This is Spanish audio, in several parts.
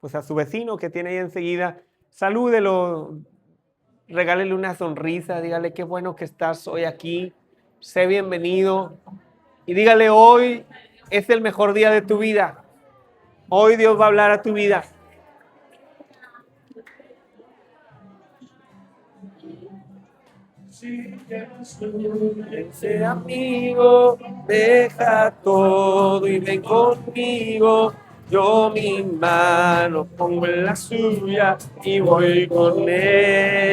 pues a su vecino que tiene ahí enseguida, salúdelo, regálele una sonrisa, dígale qué bueno que estás hoy aquí, sé bienvenido y dígale hoy es el mejor día de tu vida, hoy Dios va a hablar a tu vida. Ese amigo, deja todo y ven conmigo. Yo mi mano pongo en la suya y voy con él.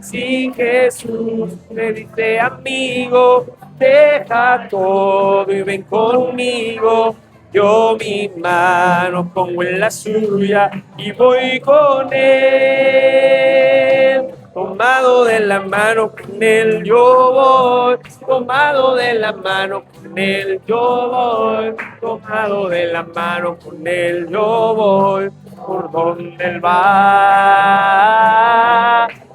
Si Jesús me dice amigo, deja todo y ven conmigo. Yo mi mano pongo en la suya y voy con él. Tomado de la mano con él yo voy, tomado de la mano con él yo voy, tomado de la mano con él yo voy, por donde él va.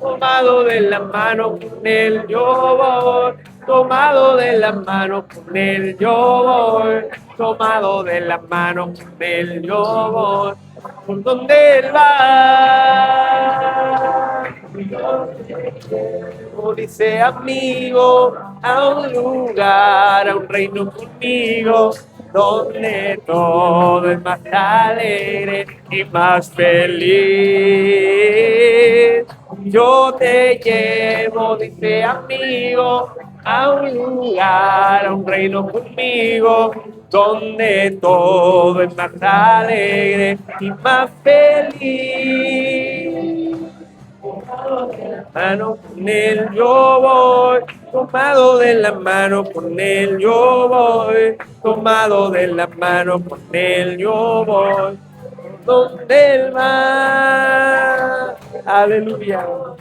Tomado de la mano con él yo voy, tomado de la mano con él yo voy, tomado de la mano con él yo voy, por donde él va. Dice amigo, a un lugar, a un reino conmigo, donde todo es más alegre y más feliz. Yo te llevo, dice amigo, a un lugar, a un reino conmigo, donde todo es más alegre y más feliz. Mano con él yo voy, tomado de la mano con él yo voy, tomado de la mano con él yo voy, donde él va, aleluya. Con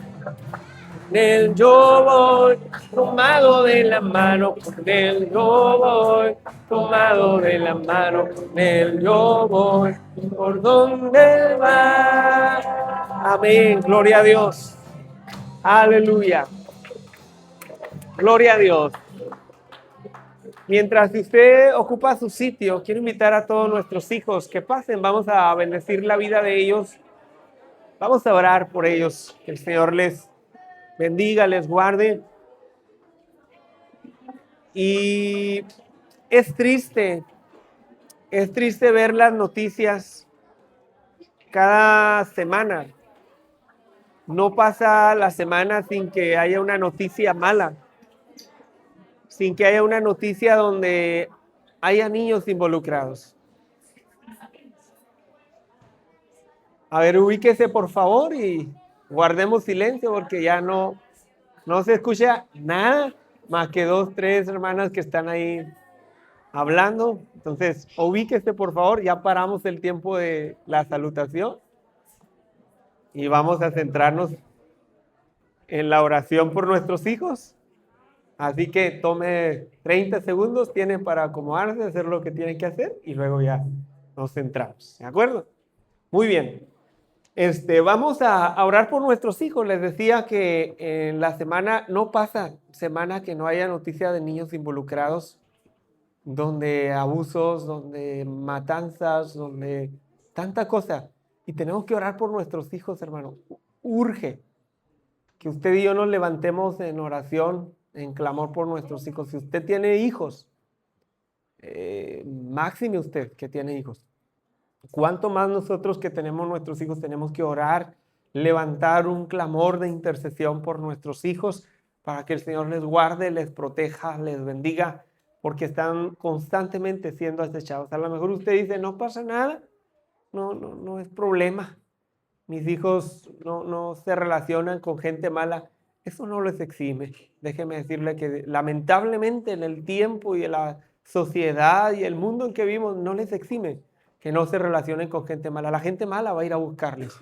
él yo voy, tomado de la mano con él yo voy, tomado de la mano con él yo voy, por donde él va. Amén, gloria a Dios. Aleluya. Gloria a Dios. Mientras usted ocupa su sitio, quiero invitar a todos nuestros hijos que pasen. Vamos a bendecir la vida de ellos. Vamos a orar por ellos. Que el Señor les bendiga, les guarde. Y es triste ver las noticias cada semana. No pasa la semana sin que haya una noticia mala, sin que haya una noticia donde haya niños involucrados. A ver, ubíquese por favor y guardemos silencio porque ya no se escucha nada más que 2, 3 hermanas que están ahí hablando. Entonces, ubíquese por favor, ya paramos el tiempo de la salutación y vamos a centrarnos en la oración por nuestros hijos. Así que tome 30 segundos, tienen para acomodarse, hacer lo que tienen que hacer y luego ya nos centramos. ¿De acuerdo? Muy bien. Vamos a orar por nuestros hijos. Les decía que en la semana, no pasa semana que no haya noticia de niños involucrados, donde abusos, donde matanzas, donde tanta cosa. Y tenemos que orar por nuestros hijos, hermano. Urge que usted y yo nos levantemos en oración, en clamor por nuestros hijos. Si usted tiene hijos, máxime usted que tiene hijos. Cuánto más nosotros que tenemos nuestros hijos tenemos que orar, levantar un clamor de intercesión por nuestros hijos para que el Señor les guarde, les proteja, les bendiga, porque están constantemente siendo acechados. A lo mejor usted dice, no pasa nada, no es problema. Mis hijos no se relacionan con gente mala. Eso no les exime. Déjeme decirle que lamentablemente en el tiempo y en la sociedad y el mundo en que vivimos no les exime que no se relacionen con gente mala. La gente mala va a ir a buscarles.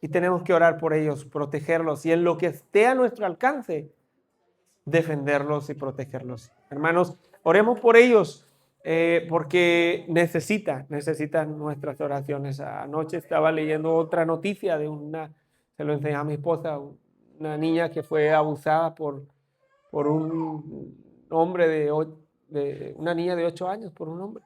Y tenemos que orar por ellos, protegerlos y en lo que esté a nuestro alcance, defenderlos y protegerlos. Hermanos, oremos por ellos porque necesitan nuestras oraciones. Anoche estaba leyendo otra noticia de se lo enseñé a mi esposa, una niña que fue abusada por un hombre una niña de 8 años por un hombre.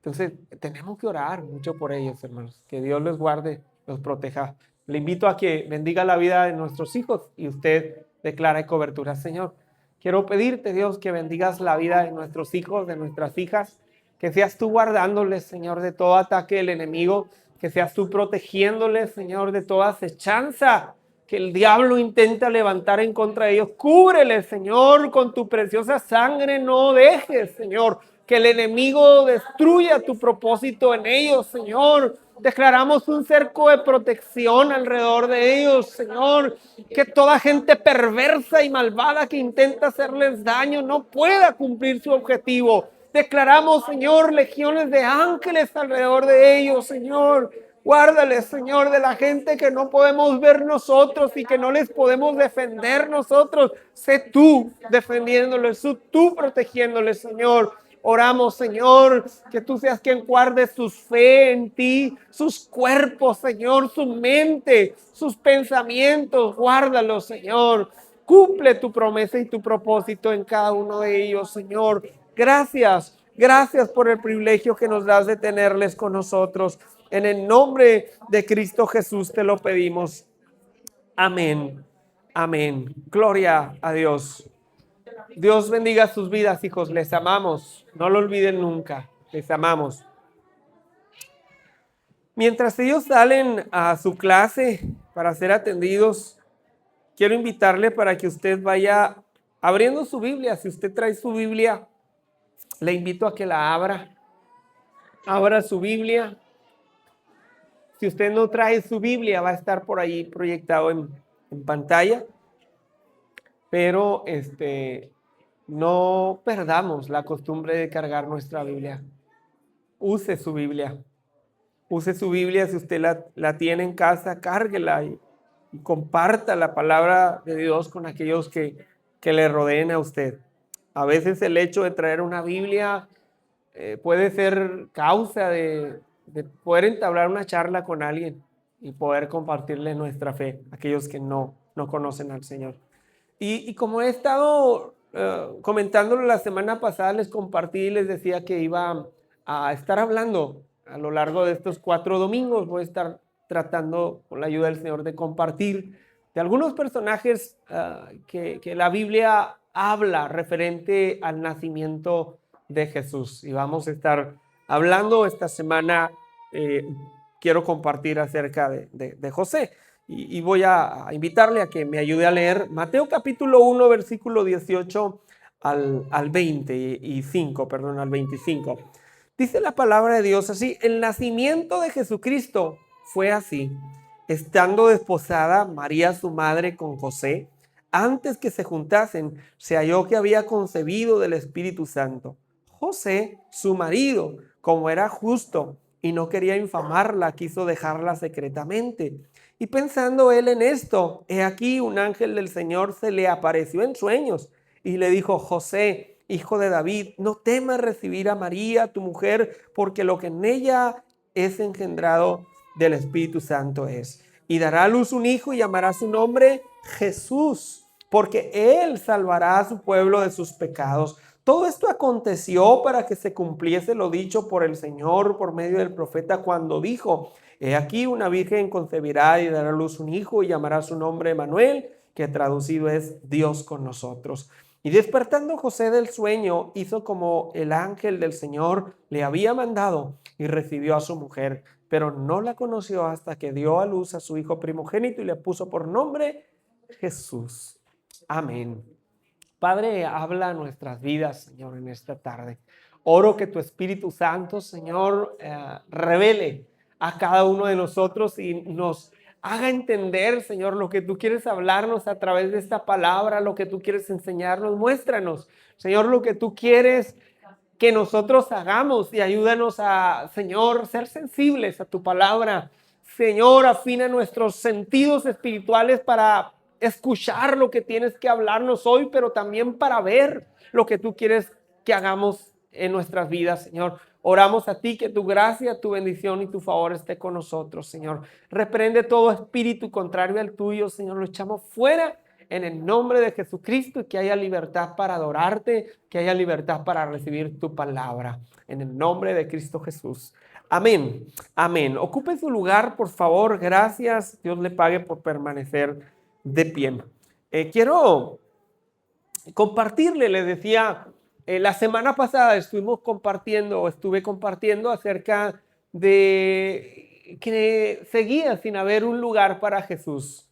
Entonces, tenemos que orar mucho por ellos, hermanos. Que Dios les guarde, los proteja. Le invito a que bendiga la vida de nuestros hijos y usted declara cobertura. Señor, quiero pedirte, Dios, que bendigas la vida de nuestros hijos, de nuestras hijas, que seas tú guardándoles, Señor, de todo ataque del enemigo, que seas tú protegiéndoles, Señor, de toda acechanza que el diablo intenta levantar en contra de ellos. Cúbreles, Señor, con tu preciosa sangre. No dejes, Señor, que el enemigo destruya tu propósito en ellos, Señor. Declaramos un cerco de protección alrededor de ellos, Señor. Que toda gente perversa y malvada que intenta hacerles daño no pueda cumplir su objetivo. Declaramos, Señor, legiones de ángeles alrededor de ellos, Señor. Guárdales, Señor, de la gente que no podemos ver nosotros y que no les podemos defender nosotros. Sé tú defendiéndoles, sé tú protegiéndoles, Señor. Oramos, Señor, que tú seas quien guarde su fe en ti, sus cuerpos, Señor, su mente, sus pensamientos. Guárdalos, Señor. Cumple tu promesa y tu propósito en cada uno de ellos, Señor. Gracias, gracias por el privilegio que nos das de tenerles con nosotros. En el nombre de Cristo Jesús te lo pedimos. Amén. Amén. Gloria a Dios. Dios bendiga sus vidas, hijos. Les amamos. No lo olviden nunca. Les amamos. Mientras ellos salen a su clase para ser atendidos, quiero invitarle para que usted vaya abriendo su Biblia. Si usted trae su Biblia, le invito a que la abra. Abra su Biblia. Si usted no trae su Biblia, va a estar por ahí proyectado en pantalla. Pero no perdamos la costumbre de cargar nuestra Biblia. Use su Biblia. Use su Biblia. Si usted la tiene en casa, cárguela y comparta la palabra de Dios con aquellos que le rodeen a usted. A veces el hecho de traer una Biblia puede ser causa de poder entablar una charla con alguien y poder compartirle nuestra fe a aquellos que no conocen al Señor. Y como he estado comentándolo la semana pasada, les compartí y les decía que iba a estar hablando a lo largo de estos 4 domingos. Voy a estar tratando, con la ayuda del Señor, de compartir de algunos personajes que la Biblia habla referente al nacimiento de Jesús. Y vamos a estar hablando esta semana, quiero compartir acerca de José. Y voy a invitarle a que me ayude a leer Mateo capítulo 1, versículo 18 al 25. Dice la palabra de Dios así: el nacimiento de Jesucristo fue así. Estando desposada María su madre con José, antes que se juntasen, se halló que había concebido del Espíritu Santo. José, su marido, como era justo y no quería infamarla, quiso dejarla secretamente. Y pensando él en esto, he aquí un ángel del Señor se le apareció en sueños y le dijo: José, hijo de David, no temas recibir a María, tu mujer, porque lo que en ella es engendrado del Espíritu Santo es. Y dará a luz un hijo y llamará su nombre Jesús, porque él salvará a su pueblo de sus pecados. Todo esto aconteció para que se cumpliese lo dicho por el Señor por medio del profeta cuando dijo: he aquí una virgen concebirá y dará a luz un hijo y llamará su nombre Emmanuel, que traducido es Dios con nosotros. Y despertando José del sueño, hizo como el ángel del Señor le había mandado y recibió a su mujer, pero no la conoció hasta que dio a luz a su hijo primogénito y le puso por nombre Jesús. Amén. Padre, habla a nuestras vidas, Señor, en esta tarde. Oro que tu Espíritu Santo, Señor, revele a cada uno de nosotros y nos haga entender, Señor, lo que tú quieres hablarnos a través de esta palabra, lo que tú quieres enseñarnos. Muéstranos, Señor, lo que tú quieres que nosotros hagamos y ayúdanos a, Señor, ser sensibles a tu palabra. Señor, afina nuestros sentidos espirituales para escuchar lo que tienes que hablarnos hoy, pero también para ver lo que tú quieres que hagamos en nuestras vidas, Señor. Oramos a ti que tu gracia, tu bendición y tu favor esté con nosotros, Señor. Reprende todo espíritu contrario al tuyo, Señor. Lo echamos fuera en el nombre de Jesucristo y que haya libertad para adorarte, que haya libertad para recibir tu palabra. En el nombre de Cristo Jesús. Amén. Amén. Ocupe su lugar, por favor. Gracias. Dios le pague por permanecer de pie. Quiero compartirle, les decía, la semana pasada estuve compartiendo acerca de que seguía sin haber un lugar para Jesús.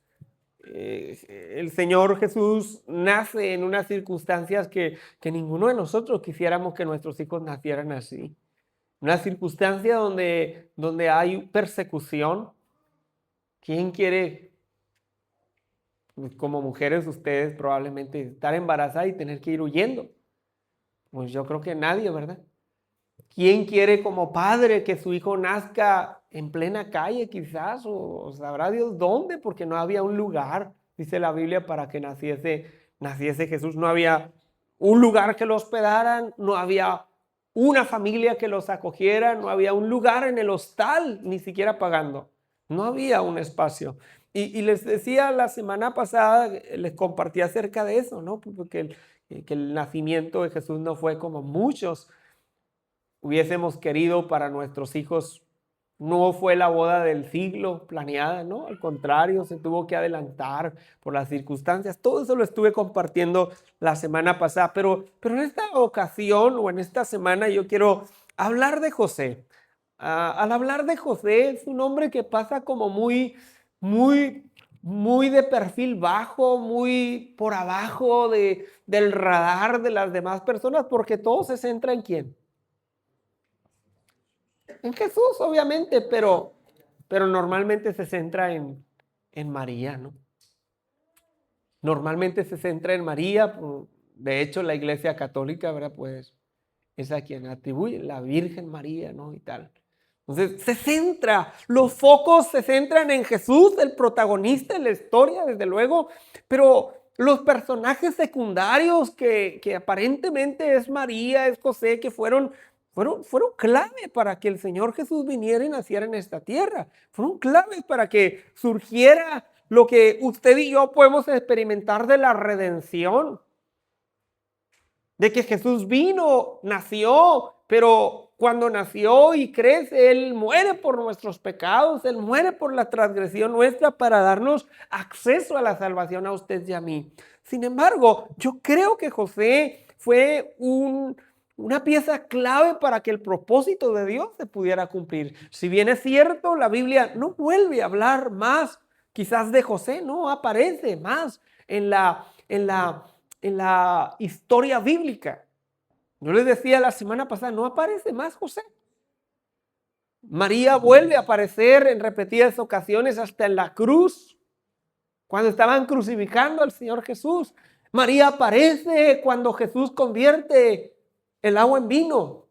El Señor Jesús nace en unas circunstancias que ninguno de nosotros quisiéramos que nuestros hijos nacieran así. Una circunstancia donde hay persecución. ¿Quién quiere, como mujeres ustedes, probablemente estar embarazada y tener que ir huyendo? Pues yo creo que nadie, ¿verdad? ¿Quién quiere como padre que su hijo nazca en plena calle quizás? O sabrá Dios dónde, porque no había un lugar, dice la Biblia, para que naciese Jesús. No había un lugar que lo hospedaran, no había una familia que los acogiera, no había un lugar en el hostal, ni siquiera pagando. No había un espacio. Y les decía la semana pasada, les compartí acerca de eso, ¿no? Porque que el nacimiento de Jesús no fue como muchos hubiésemos querido para nuestros hijos. No fue la boda del siglo planeada, ¿no? Al contrario, se tuvo que adelantar por las circunstancias. Todo eso lo estuve compartiendo la semana pasada, pero en esta ocasión o en esta semana yo quiero hablar de José. Al hablar de José, es un hombre que pasa como muy de perfil bajo, muy por abajo del radar de las demás personas, porque todo se centra en ¿quién? En Jesús, obviamente, pero normalmente se centra en María, ¿no? Normalmente se centra en María. De hecho, la Iglesia Católica, ¿verdad? Pues es a quien atribuye la Virgen María, ¿no? Y tal. Entonces los focos se centran en Jesús, el protagonista de la historia, desde luego, pero los personajes secundarios que aparentemente es María, es José, que fueron clave para que el Señor Jesús viniera y naciera en esta tierra. Fueron claves para que surgiera lo que usted y yo podemos experimentar de la redención. De que Jesús vino, nació, pero cuando nació y crece, Él muere por nuestros pecados, Él muere por la transgresión nuestra para darnos acceso a la salvación a usted y a mí. Sin embargo, yo creo que José fue una pieza clave para que el propósito de Dios se pudiera cumplir. Si bien es cierto, la Biblia no vuelve a hablar más quizás de José, no aparece más en la historia bíblica. Yo les decía la semana pasada, no aparece más José. María vuelve a aparecer en repetidas ocasiones hasta en la cruz, cuando estaban crucificando al Señor Jesús. María aparece cuando Jesús convierte el agua en vino.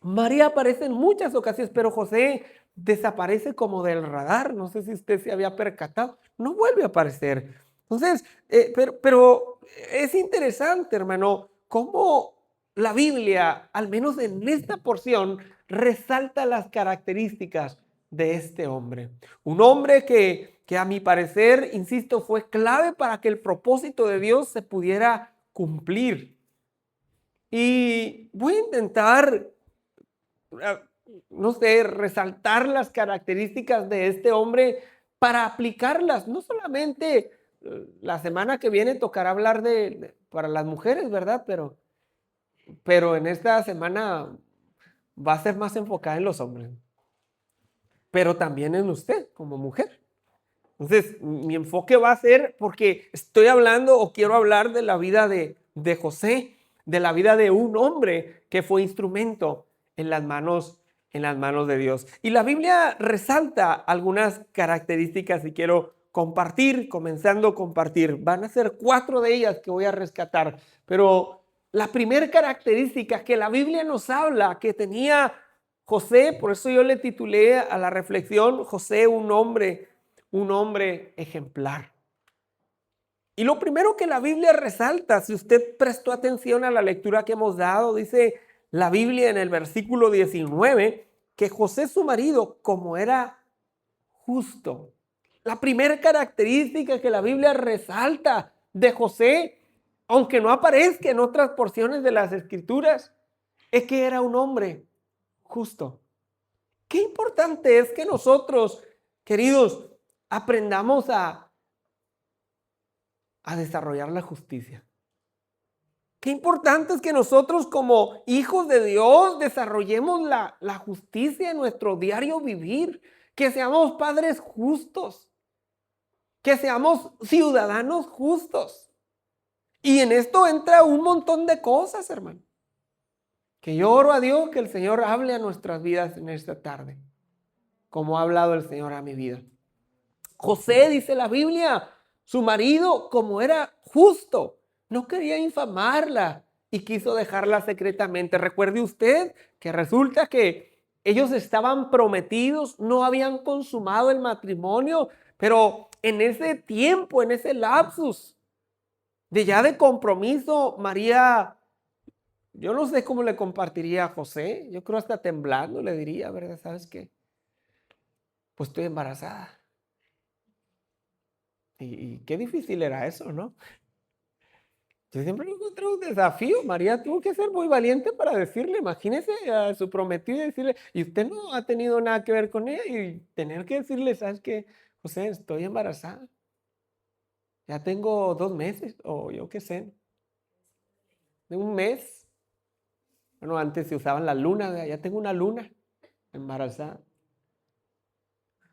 María aparece en muchas ocasiones, pero José desaparece como del radar. No sé si usted se había percatado. No vuelve a aparecer. Entonces, pero es interesante, hermano, cómo la Biblia, al menos en esta porción, resalta las características de este hombre. Un hombre que a mi parecer, insisto, fue clave para que el propósito de Dios se pudiera cumplir. Y voy a intentar, no sé, resaltar las características de este hombre para aplicarlas. No solamente la semana que viene tocará hablar para las mujeres, ¿verdad? Pero en esta semana va a ser más enfocada en los hombres, pero también en usted como mujer. Entonces, mi enfoque va a ser porque estoy hablando o quiero hablar de la vida de José, de la vida de un hombre que fue instrumento en las manos de Dios. Y la Biblia resalta algunas características y quiero comenzando a compartir. Van a ser 4 de ellas que voy a rescatar, pero la primera característica que la Biblia nos habla que tenía José, por eso yo le titulé a la reflexión, José, un hombre ejemplar. Y lo primero que la Biblia resalta, si usted prestó atención a la lectura que hemos dado, dice la Biblia en el versículo 19, que José su marido, como era justo. La primera característica que la Biblia resalta de José, aunque no aparezca en otras porciones de las Escrituras, es que era un hombre justo. Qué importante es que nosotros, queridos, aprendamos a desarrollar la justicia. Qué importante es que nosotros como hijos de Dios desarrollemos la justicia en nuestro diario vivir, que seamos padres justos, que seamos ciudadanos justos. Y en esto entra un montón de cosas, hermano. Que yo oro a Dios que el Señor hable a nuestras vidas en esta tarde, como ha hablado el Señor a mi vida. José, dice la Biblia, su marido, como era justo, no quería infamarla y quiso dejarla secretamente. Recuerde usted que resulta que ellos estaban prometidos, no habían consumado el matrimonio, pero en ese tiempo, en ese lapsus de compromiso, María, yo no sé cómo le compartiría a José, yo creo hasta temblando le diría, ¿verdad? ¿Sabes qué? Pues estoy embarazada. Y qué difícil era eso, ¿no? Yo siempre lo encontré un desafío. María tuvo que ser muy valiente para decirle, imagínese a su prometido y decirle, y usted no ha tenido nada que ver con ella, y tener que decirle, ¿sabes qué? José, estoy embarazada. Ya tengo 2 meses, o yo qué sé, de un mes. Bueno, antes se usaban la luna, ya tengo una luna embarazada.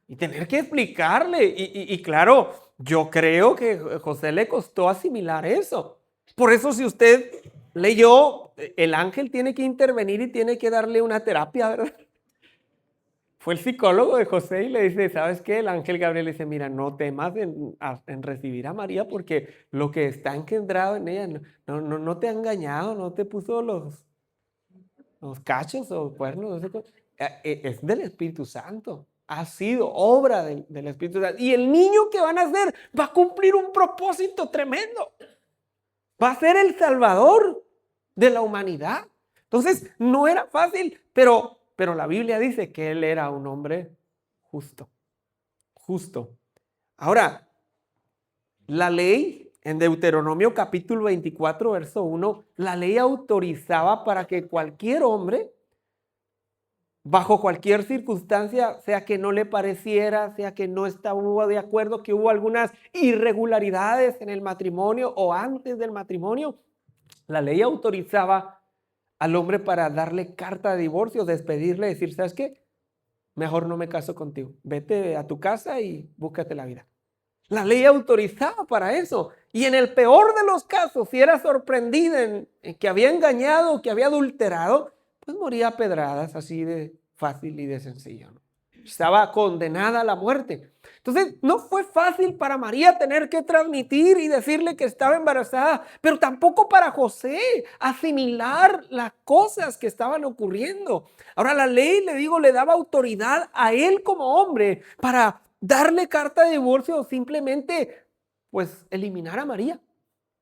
Y tener que explicarle. Y claro, yo creo que José le costó asimilar eso. Por eso si usted leyó, el ángel tiene que intervenir y tiene que darle una terapia, ¿verdad? Fue el psicólogo de José y le dice, ¿sabes qué? El ángel Gabriel le dice, mira, no temas en recibir a María porque lo que está engendrado en ella no te ha engañado, no te puso los cachos o cuernos, no sé es del Espíritu Santo. Ha sido obra del Espíritu Santo. Y el niño que van a nacer va a cumplir un propósito tremendo. Va a ser el Salvador de la humanidad. Entonces, no era fácil, pero la Biblia dice que él era un hombre justo. Justo. Ahora, la ley en Deuteronomio capítulo 24, verso 1, la ley autorizaba para que cualquier hombre, bajo cualquier circunstancia, sea que no le pareciera, sea que no estaba de acuerdo, que hubo algunas irregularidades en el matrimonio o antes del matrimonio, la ley autorizaba al hombre para darle carta de divorcio, despedirle, decir, ¿sabes qué? Mejor no me caso contigo. Vete a tu casa y búscate la vida. La ley autorizaba para eso. Y en el peor de los casos, si era sorprendida en que había engañado, que había adulterado, pues moría a pedradas, así de fácil y de sencillo, ¿no? Estaba condenada a la muerte. Entonces, no fue fácil para María tener que transmitir y decirle que estaba embarazada, pero tampoco para José asimilar las cosas que estaban ocurriendo. Ahora, la ley, le digo, le daba autoridad a él como hombre para darle carta de divorcio o simplemente, pues, eliminar a María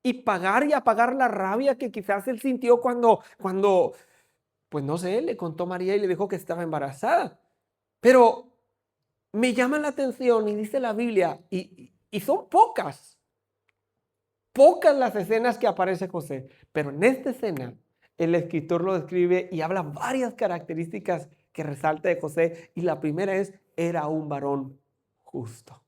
y pagar y apagar la rabia que quizás él sintió cuando, pues no sé, le contó a María y le dijo que estaba embarazada. Pero me llama la atención y dice la Biblia, y son pocas las escenas que aparece José, pero en esta escena el escritor lo describe y habla varias características que resalta de José, y la primera es, era un varón justo.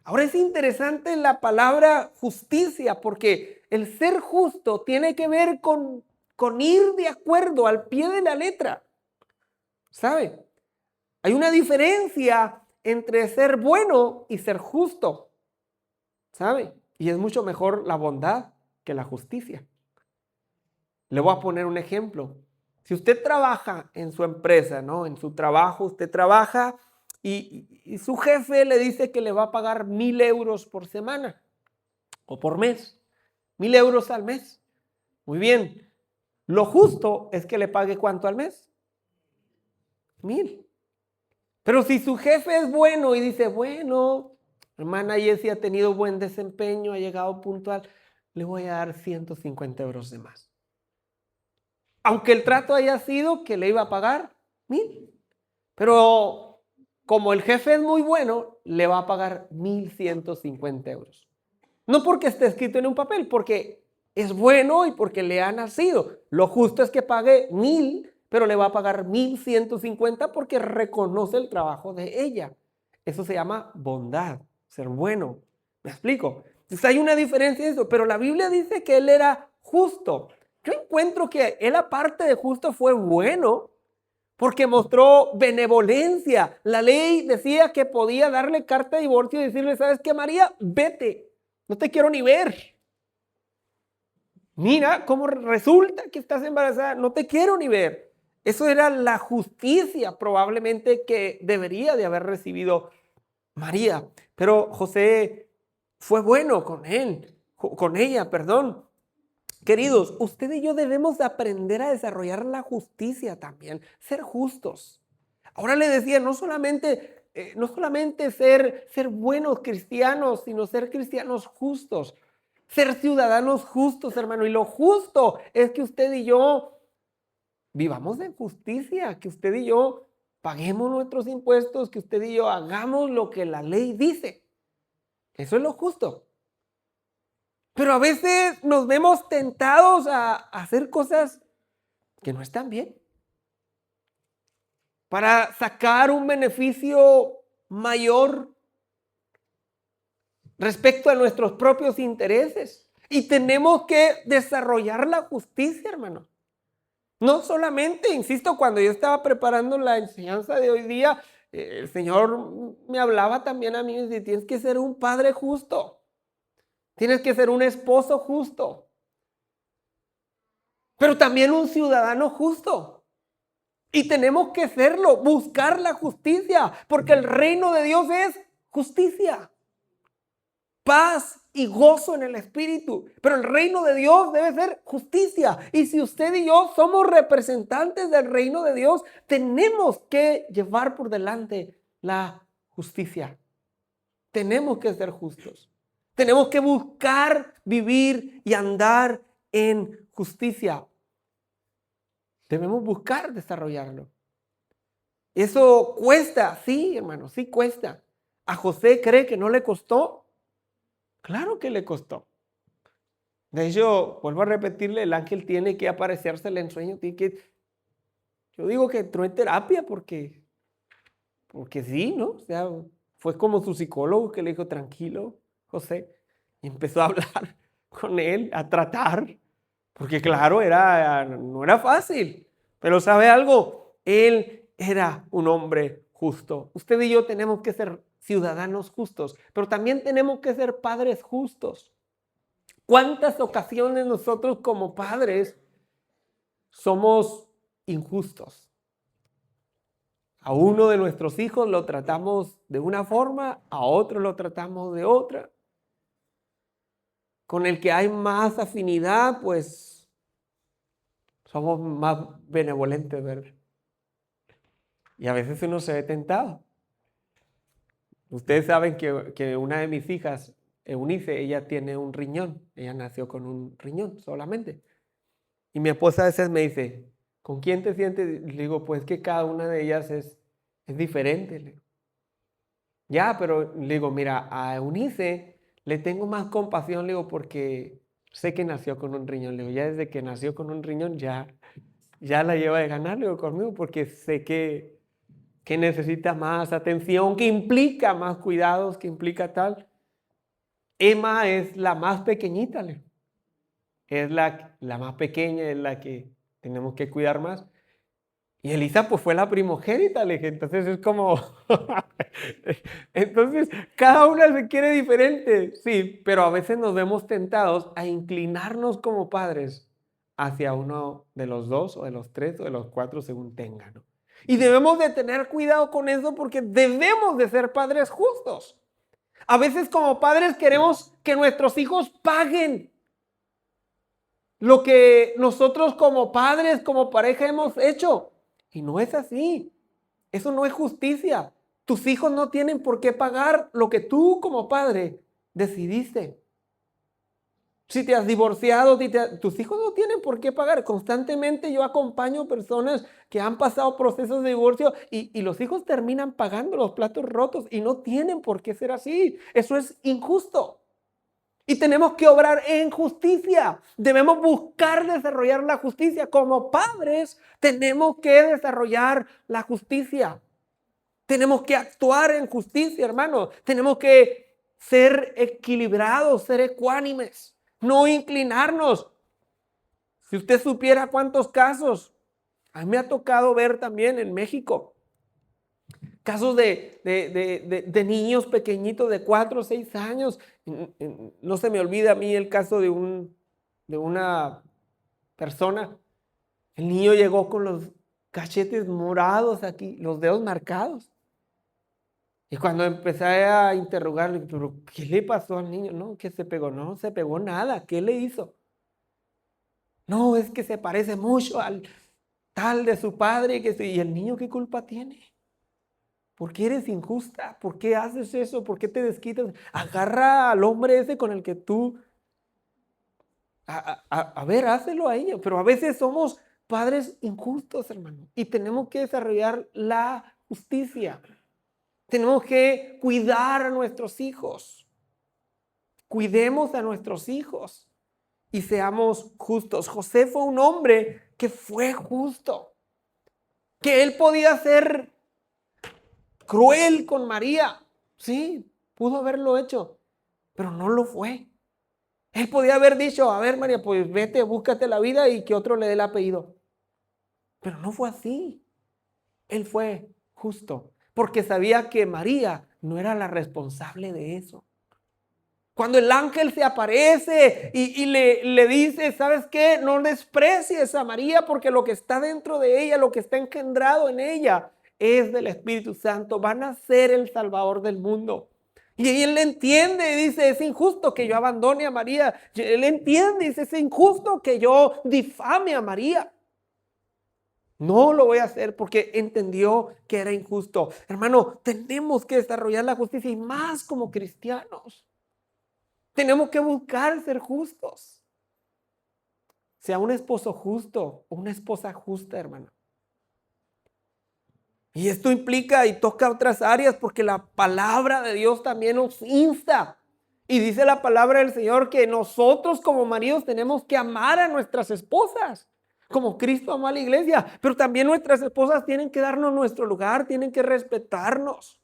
Ahora es interesante la palabra justicia, porque el ser justo tiene que ver con ir de acuerdo al pie de la letra, ¿sabe? Hay una diferencia entre ser bueno y ser justo, ¿sabe? Y es mucho mejor la bondad que la justicia. Le voy a poner un ejemplo. Si usted trabaja en su empresa, ¿no? En su trabajo, usted trabaja y su jefe le dice que le va a pagar 1,000 euros por semana o por mes. 1,000 euros al mes. Muy bien. Lo justo es que le pague ¿cuánto al mes? 1,000. Pero si su jefe es bueno y dice, bueno, hermana Jessie ha tenido buen desempeño, ha llegado puntual, le voy a dar 150 euros de más. Aunque el trato haya sido que le iba a pagar 1,000. Pero como el jefe es muy bueno, le va a pagar 1,150 euros. No porque esté escrito en un papel, porque es bueno y porque le ha nacido. Lo justo es que pague 1,000, pero le va a pagar 1,150 porque reconoce el trabajo de ella. Eso se llama bondad, ser bueno. ¿Me explico? Entonces hay una diferencia en eso, pero la Biblia dice que él era justo. Yo encuentro que él, aparte de justo, fue bueno porque mostró benevolencia. La ley decía que podía darle carta de divorcio y decirle, ¿sabes qué, María? Vete, no te quiero ni ver. Mira cómo resulta que estás embarazada, no te quiero ni ver. Eso era la justicia probablemente que debería de haber recibido María. Pero José fue bueno con él, con ella, perdón. Queridos, usted y yo debemos aprender a desarrollar la justicia también, ser justos. Ahora le decía, no solamente ser buenos cristianos, sino ser cristianos justos, ser ciudadanos justos, hermano. Y lo justo es que usted y yo vivamos en justicia, que usted y yo paguemos nuestros impuestos, que usted y yo hagamos lo que la ley dice. Eso es lo justo. Pero a veces nos vemos tentados a hacer cosas que no están bien para sacar un beneficio mayor respecto a nuestros propios intereses. Y tenemos que desarrollar la justicia, hermano. No solamente, insisto, cuando yo estaba preparando la enseñanza de hoy día, el Señor me hablaba también a mí y decía, tienes que ser un padre justo. Tienes que ser un esposo justo. Pero también un ciudadano justo. Y tenemos que serlo, buscar la justicia, porque el reino de Dios es justicia, paz y gozo en el espíritu. Pero el reino de Dios debe ser justicia. Y si usted y yo somos representantes del reino de Dios, tenemos que llevar por delante la justicia. Tenemos que ser justos. Tenemos que buscar vivir y andar en justicia. Debemos buscar desarrollarlo. Eso cuesta, sí, hermano, sí cuesta. ¿A José cree que no le costó? Claro que le costó. De hecho, vuelvo a repetirle, el ángel tiene que aparecérsele en sueño. Yo digo que entró en terapia porque sí, ¿no? O sea, fue como su psicólogo que le dijo, tranquilo, José. Y empezó a hablar con él, a tratar. Porque claro, no era fácil. Pero ¿sabe algo? Él era un hombre justo. Usted y yo tenemos que ser ciudadanos justos, pero también tenemos que ser padres justos. ¿Cuántas ocasiones nosotros como padres somos injustos? A uno de nuestros hijos lo tratamos de una forma, a otro lo tratamos de otra. Con el que hay más afinidad, pues somos más benevolentes, ¿verdad? Y a veces uno se ve tentado. Ustedes saben que una de mis hijas, Eunice, ella tiene un riñón. Ella nació con un riñón solamente. Y mi esposa a veces me dice, ¿con quién te sientes? Le digo, pues que cada una de ellas es diferente. Le digo. Ya, pero le digo, mira, a Eunice le tengo más compasión, le digo, porque sé que nació con un riñón. Le digo, ya desde que nació con un riñón ya la lleva de ganar, le digo, conmigo, porque sé que necesita más atención, que implica más cuidados, que implica tal. Emma es la más pequeñita, es la más pequeña, es la que tenemos que cuidar más. Y Elisa pues fue la primogénita, entonces es como, entonces cada una se quiere diferente, sí, pero a veces nos vemos tentados a inclinarnos como padres hacia uno de los dos o de los tres o de los cuatro según tengan, ¿no? Y debemos de tener cuidado con eso porque debemos de ser padres justos. A veces como padres queremos que nuestros hijos paguen lo que nosotros como padres, como pareja hemos hecho. Y no es así. Eso no es justicia. Tus hijos no tienen por qué pagar lo que tú como padre decidiste. Si te has divorciado, tus hijos no tienen por qué pagar. Constantemente yo acompaño personas que han pasado procesos de divorcio y los hijos terminan pagando los platos rotos y no tienen por qué ser así. Eso es injusto. Y tenemos que obrar en justicia. Debemos buscar desarrollar la justicia. Como padres, tenemos que desarrollar la justicia. Tenemos que actuar en justicia, hermano. Tenemos que ser equilibrados, ser ecuánimes, no inclinarnos. Si usted supiera cuántos casos, a mí me ha tocado ver también en México, casos de niños pequeñitos de 4 o 6 años. No se me olvida a mí el caso de una persona. El niño llegó con los cachetes morados aquí, los dedos marcados. Y cuando empecé a interrogarle, ¿pero qué le pasó al niño? No, que se pegó. No se pegó nada. ¿Qué le hizo? No, es que se parece mucho al tal de su padre. ¿Y el niño qué culpa tiene? ¿Por qué eres injusta? ¿Por qué haces eso? ¿Por qué te desquitas? Agarra al hombre ese con el que tú... A ver, hácelo a ella. Pero a veces somos padres injustos, hermano. Y tenemos que desarrollar la justicia. Tenemos que cuidar a nuestros hijos. Cuidemos a nuestros hijos y seamos justos. José fue un hombre que fue justo. Que él podía ser cruel con María. Sí, pudo haberlo hecho, pero no lo fue. Él podía haber dicho, a ver, María, pues vete, búscate la vida y que otro le dé el apellido. Pero no fue así. Él fue justo, porque sabía que María no era la responsable de eso. Cuando el ángel se aparece y le dice, ¿sabes qué? No desprecies a María porque lo que está dentro de ella, lo que está engendrado en ella es del Espíritu Santo. Van a ser el Salvador del mundo. Y él entiende y dice, es injusto que yo abandone a María. Él entiende y dice, es injusto que yo difame a María. No lo voy a hacer porque entendió que era injusto. Hermano, tenemos que desarrollar la justicia y más como cristianos. Tenemos que buscar ser justos. Sea un esposo justo o una esposa justa, hermano. Y esto implica y toca otras áreas porque la palabra de Dios también nos insta. Y dice la palabra del Señor que nosotros como maridos tenemos que amar a nuestras esposas, como Cristo amó a la iglesia. Pero también nuestras esposas tienen que darnos nuestro lugar, tienen que respetarnos.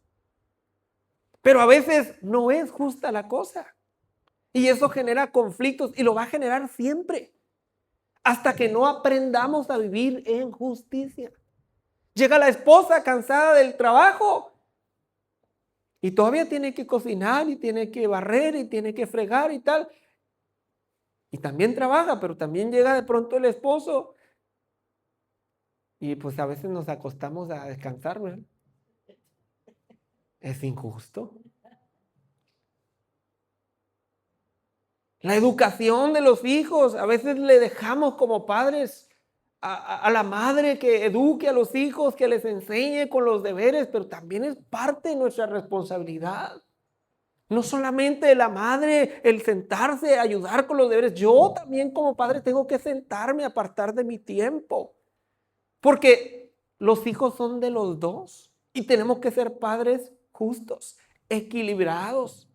Pero a veces no es justa la cosa. Y eso genera conflictos y lo va a generar siempre. Hasta que no aprendamos a vivir en justicia. Llega la esposa cansada del trabajo y todavía tiene que cocinar y tiene que barrer y tiene que fregar y tal. Y también trabaja, pero también llega de pronto el esposo y pues a veces nos acostamos a descansar, ¿verdad? Es injusto. La educación de los hijos, a veces le dejamos como padres a la madre que eduque a los hijos, que les enseñe con los deberes, pero también es parte de nuestra responsabilidad. No solamente la madre el sentarse, ayudar con los deberes. Yo también como padre tengo que sentarme, apartar de mi tiempo. Porque los hijos son de los dos y tenemos que ser padres justos, equilibrados.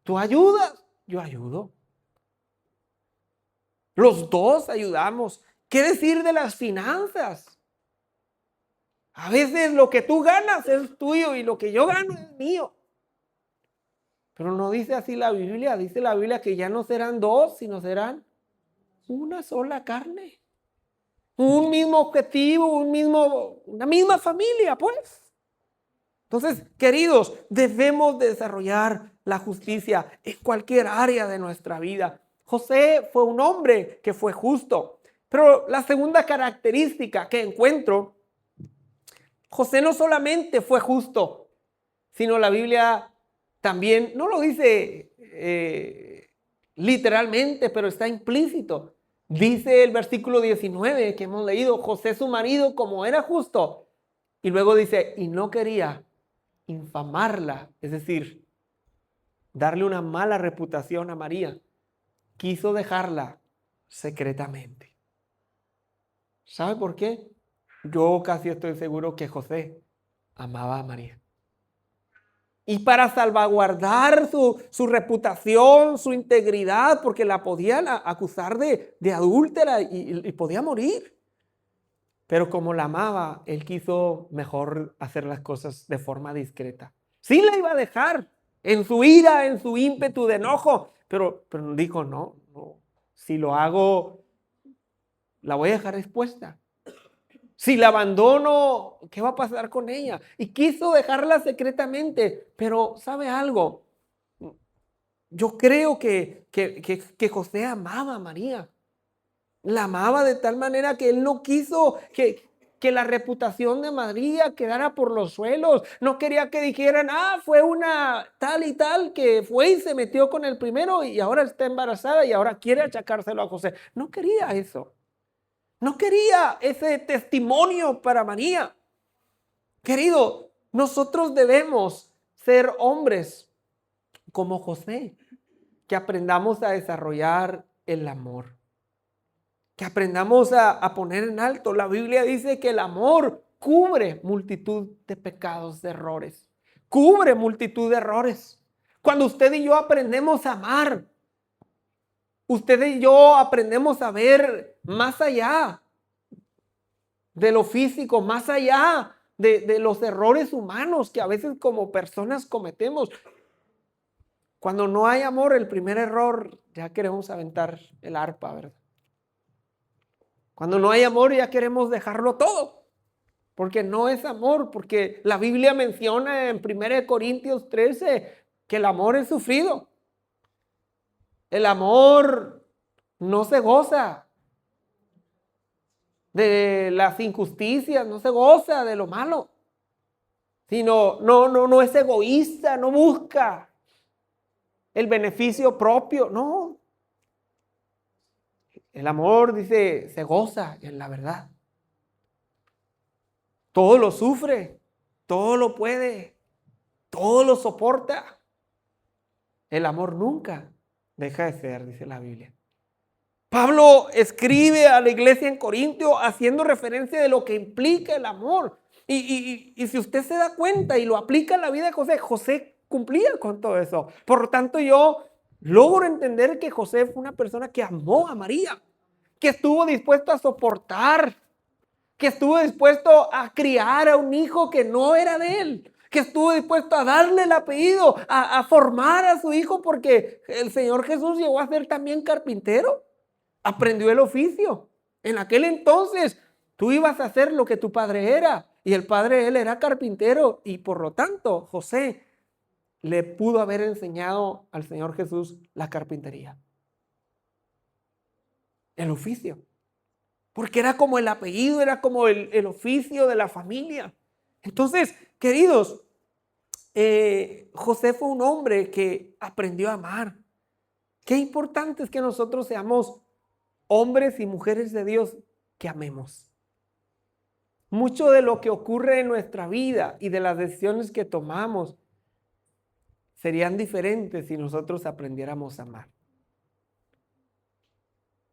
Tú ayudas, yo ayudo. Los dos ayudamos. ¿Qué decir de las finanzas? A veces lo que tú ganas es tuyo y lo que yo gano es mío. Pero no dice así la Biblia. Dice la Biblia que ya no serán dos, sino serán una sola carne. Un mismo objetivo, una misma familia, pues. Entonces, queridos, debemos desarrollar la justicia en cualquier área de nuestra vida. José fue un hombre que fue justo. Pero la segunda característica que encuentro, José no solamente fue justo, sino la Biblia también, no lo dice literalmente, pero está implícito. Dice el versículo 19 que hemos leído, José su marido como era justo. Y luego dice, y no quería infamarla, es decir, darle una mala reputación a María. Quiso dejarla secretamente. ¿Sabe por qué? Yo casi estoy seguro que José amaba a María. Y para salvaguardar su reputación, su integridad, porque la podían acusar de adúltera y podía morir. Pero como la amaba, él quiso mejor hacer las cosas de forma discreta. Sí la iba a dejar en su ira, en su ímpetu de enojo, pero dijo, no, si lo hago, la voy a dejar expuesta. Si la abandono, ¿qué va a pasar con ella? Y quiso dejarla secretamente, pero ¿sabe algo? Yo creo que José amaba a María. La amaba de tal manera que él no quiso que la reputación de María quedara por los suelos. No quería que dijeran, fue una tal y tal que fue y se metió con el primero y ahora está embarazada y ahora quiere achacárselo a José. No quería eso. No quería ese testimonio para María. Querido, nosotros debemos ser hombres como José, que aprendamos a desarrollar el amor, que aprendamos a poner en alto. La Biblia dice que el amor cubre multitud de pecados, de errores. Cubre multitud de errores. Cuando usted y yo aprendemos a amar, usted y yo aprendemos a ver más allá de lo físico, más allá de los errores humanos que a veces como personas cometemos. Cuando no hay amor, el primer error, ya queremos aventar el arpa, ¿verdad? Cuando no hay amor, ya queremos dejarlo todo, porque no es amor, porque la Biblia menciona en 1 Corintios 13 que el amor es sufrido. El amor no se goza de las injusticias, no se goza de lo malo, sino no es egoísta, no busca el beneficio propio, no. El amor, dice, se goza en la verdad. Todo lo sufre, todo lo puede, todo lo soporta. El amor nunca deja de ser, dice la Biblia. Pablo escribe a la iglesia en Corintio haciendo referencia de lo que implica el amor. Y si usted se da cuenta y lo aplica en la vida de José, José cumplía con todo eso. Por lo tanto, yo logro entender que José fue una persona que amó a María, que estuvo dispuesto a soportar, que estuvo dispuesto a criar a un hijo que no era de él, que estuvo dispuesto a darle el apellido, a formar a su hijo, porque el Señor Jesús llegó a ser también carpintero, aprendió el oficio. En aquel entonces tú ibas a hacer lo que tu padre era, y el padre de él era carpintero, y por lo tanto José le pudo haber enseñado al Señor Jesús la carpintería, el oficio. Porque era como el apellido, era como el oficio de la familia. Entonces, queridos, José fue un hombre que aprendió a amar. Qué importante es que nosotros seamos hombres y mujeres de Dios que amemos. Mucho de lo que ocurre en nuestra vida y de las decisiones que tomamos serían diferentes si nosotros aprendiéramos a amar.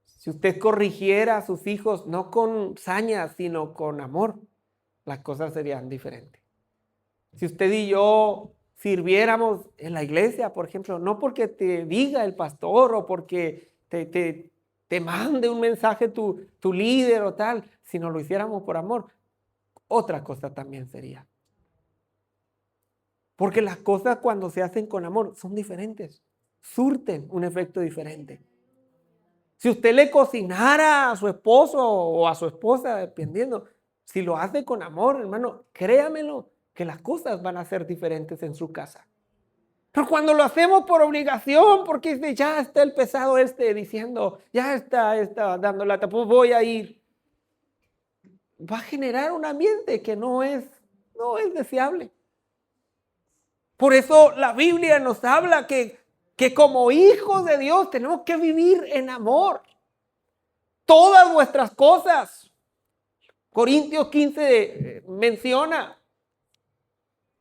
Si usted corrigiera a sus hijos no con saña, sino con amor, las cosas serían diferentes. Si usted y yo sirviéramos en la iglesia, por ejemplo, no porque te diga el pastor o porque te mande un mensaje tu líder o tal, sino lo hiciéramos por amor, otra cosa también sería. Porque las cosas cuando se hacen con amor son diferentes, surten un efecto diferente. Si usted le cocinara a su esposo o a su esposa, dependiendo, si lo hace con amor, hermano, créamelo, que las cosas van a ser diferentes en su casa. Pero cuando lo hacemos por obligación, porque ya está el pesado diciendo, ya está dando lata, pues voy a ir, va a generar un ambiente que no es deseable. Por eso la Biblia nos habla que como hijos de Dios tenemos que vivir en amor. Todas vuestras cosas. Corintios 15 menciona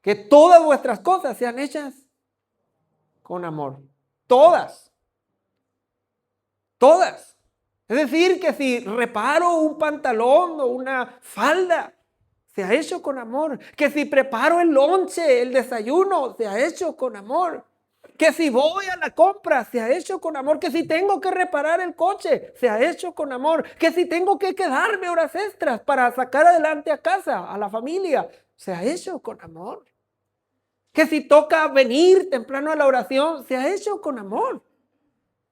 que todas vuestras cosas sean hechas con amor. Todas. Es decir, que si reparo un pantalón o una falda, se ha hecho con amor. Que si preparo el lonche, el desayuno, se ha hecho con amor. Que si voy a la compra, se ha hecho con amor. Que si tengo que reparar el coche, se ha hecho con amor. Que si tengo que quedarme horas extras para sacar adelante a casa, a la familia, se ha hecho con amor. Que si toca venir temprano a la oración, se ha hecho con amor.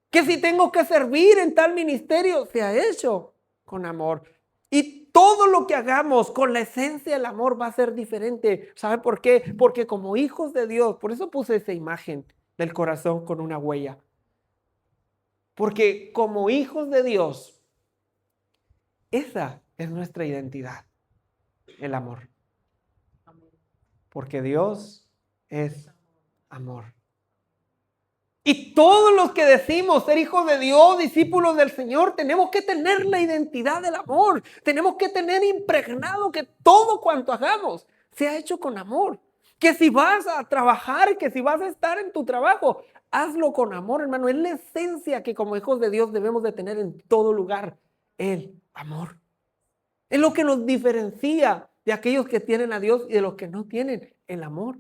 Que si tengo que servir en tal ministerio, se ha hecho con amor. Y todo lo que hagamos con la esencia del amor va a ser diferente. ¿Sabe por qué? Porque como hijos de Dios, por eso puse esa imagen del corazón con una huella. Porque como hijos de Dios, esa es nuestra identidad, el amor. Porque Dios es amor. Y todos los que decimos ser hijos de Dios, discípulos del Señor, tenemos que tener la identidad del amor. Tenemos que tener impregnado que todo cuanto hagamos sea hecho con amor. Que si vas a trabajar, que si vas a estar en tu trabajo, hazlo con amor, hermano. Es la esencia que como hijos de Dios debemos de tener en todo lugar, el amor. Es lo que nos diferencia de aquellos que tienen a Dios y de los que no tienen el amor.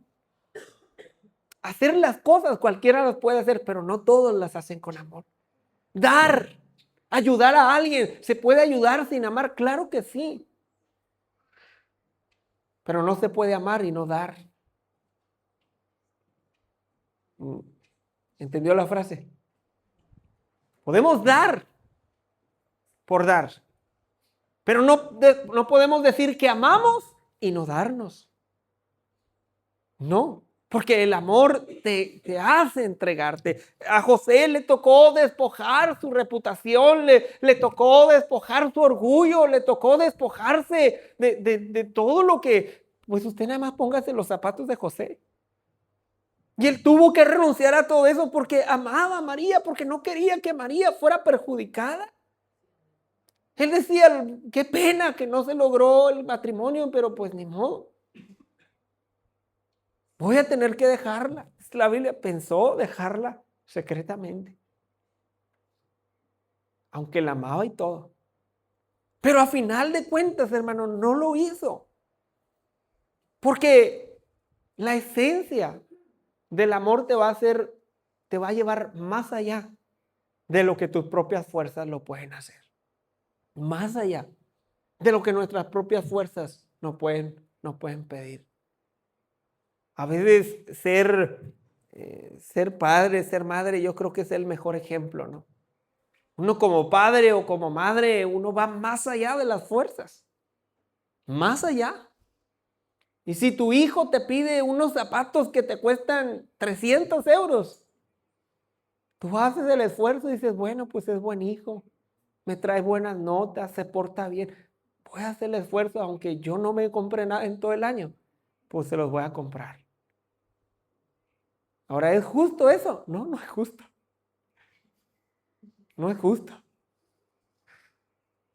Hacer las cosas, cualquiera las puede hacer, pero no todos las hacen con amor. Dar, ayudar a alguien, ¿se puede ayudar sin amar? Claro que sí. Pero no se puede amar y no dar. ¿Entendió la frase? Podemos dar por dar, pero no podemos decir que amamos y no darnos. No. Porque el amor te hace entregarte. A José le tocó despojar su reputación, le tocó despojar su orgullo, le tocó despojarse de todo lo que... Pues usted nada más póngase los zapatos de José. Y él tuvo que renunciar a todo eso porque amaba a María, porque no quería que María fuera perjudicada. Él decía, qué pena que no se logró el matrimonio, pero pues ni modo. Voy a tener que dejarla. La Biblia pensó dejarla secretamente. Aunque la amaba y todo. Pero a final de cuentas, hermano, no lo hizo. Porque la esencia del amor te va a llevar más allá de lo que tus propias fuerzas lo pueden hacer. Más allá de lo que nuestras propias fuerzas no pueden pedir. A veces ser padre, ser madre, yo creo que es el mejor ejemplo, ¿no? Uno como padre o como madre, uno va más allá de las fuerzas. Más allá. Y si tu hijo te pide unos zapatos que te cuestan 300 euros, tú haces el esfuerzo y dices, bueno, pues es buen hijo, me trae buenas notas, se porta bien. Voy a hacer el esfuerzo, aunque yo no me compre nada en todo el año, pues se los voy a comprar. Ahora, ¿es justo eso? No, no es justo. No es justo.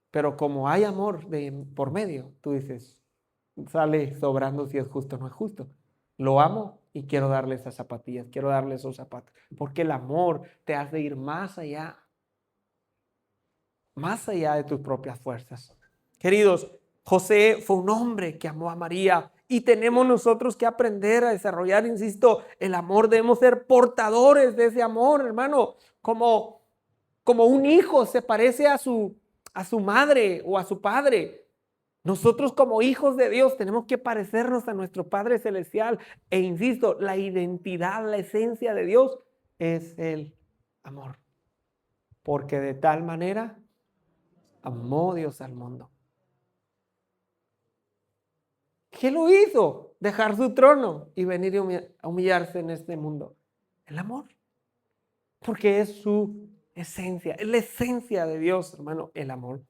Pero como hay amor por medio, tú dices, sale sobrando si es justo o no es justo. Lo amo y quiero darle esas zapatillas, quiero darle esos zapatos. Porque el amor te hace ir más allá de tus propias fuerzas. Queridos, José fue un hombre que amó a María y tenemos nosotros que aprender a desarrollar, insisto, el amor. Debemos ser portadores de ese amor, hermano, como un hijo se parece a su madre o a su padre. Nosotros como hijos de Dios tenemos que parecernos a nuestro Padre Celestial. E insisto, la identidad, la esencia de Dios es el amor. Porque de tal manera amó Dios al mundo. ¿Qué lo hizo? Dejar su trono y venir a humillarse en este mundo. El amor. Porque es su esencia, es la esencia de Dios, hermano, el amor.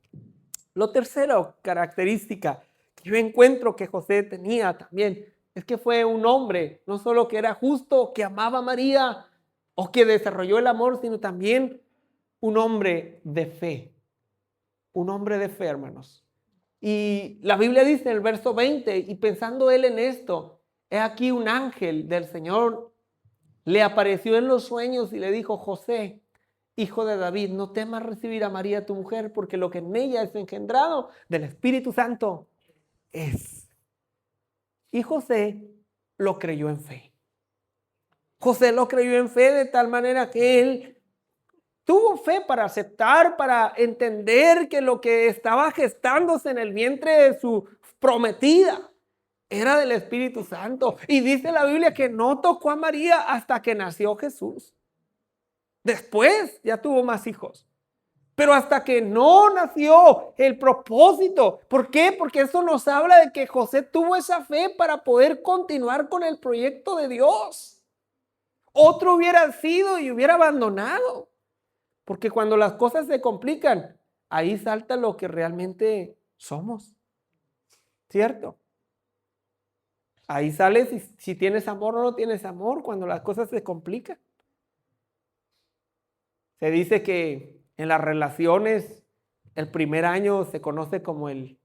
Lo tercero, característica que yo encuentro que José tenía también, es que fue un hombre, no solo que era justo, que amaba a María o que desarrolló el amor, sino también un hombre de fe. Un hombre de fe, hermanos. Y la Biblia dice en el verso 20, y pensando él en esto, he aquí un ángel del Señor le apareció en los sueños y le dijo, José, hijo de David, no temas recibir a María tu mujer, porque lo que en ella es engendrado del Espíritu Santo es Y José lo creyó en fe. José lo creyó en fe de tal manera que él tuvo fe para aceptar, para entender que lo que estaba gestándose en el vientre de su prometida era del Espíritu Santo. Y dice la Biblia que no tocó a María hasta que nació Jesús. Después ya tuvo más hijos. Pero hasta que no nació el propósito. ¿Por qué? Porque eso nos habla de que José tuvo esa fe para poder continuar con el proyecto de Dios. Otro hubiera sido y hubiera abandonado. Porque cuando las cosas se complican, ahí salta lo que realmente somos. ¿Cierto? Ahí sale si tienes amor o no tienes amor cuando las cosas se complican. Se dice que en las relaciones el primer año se conoce como el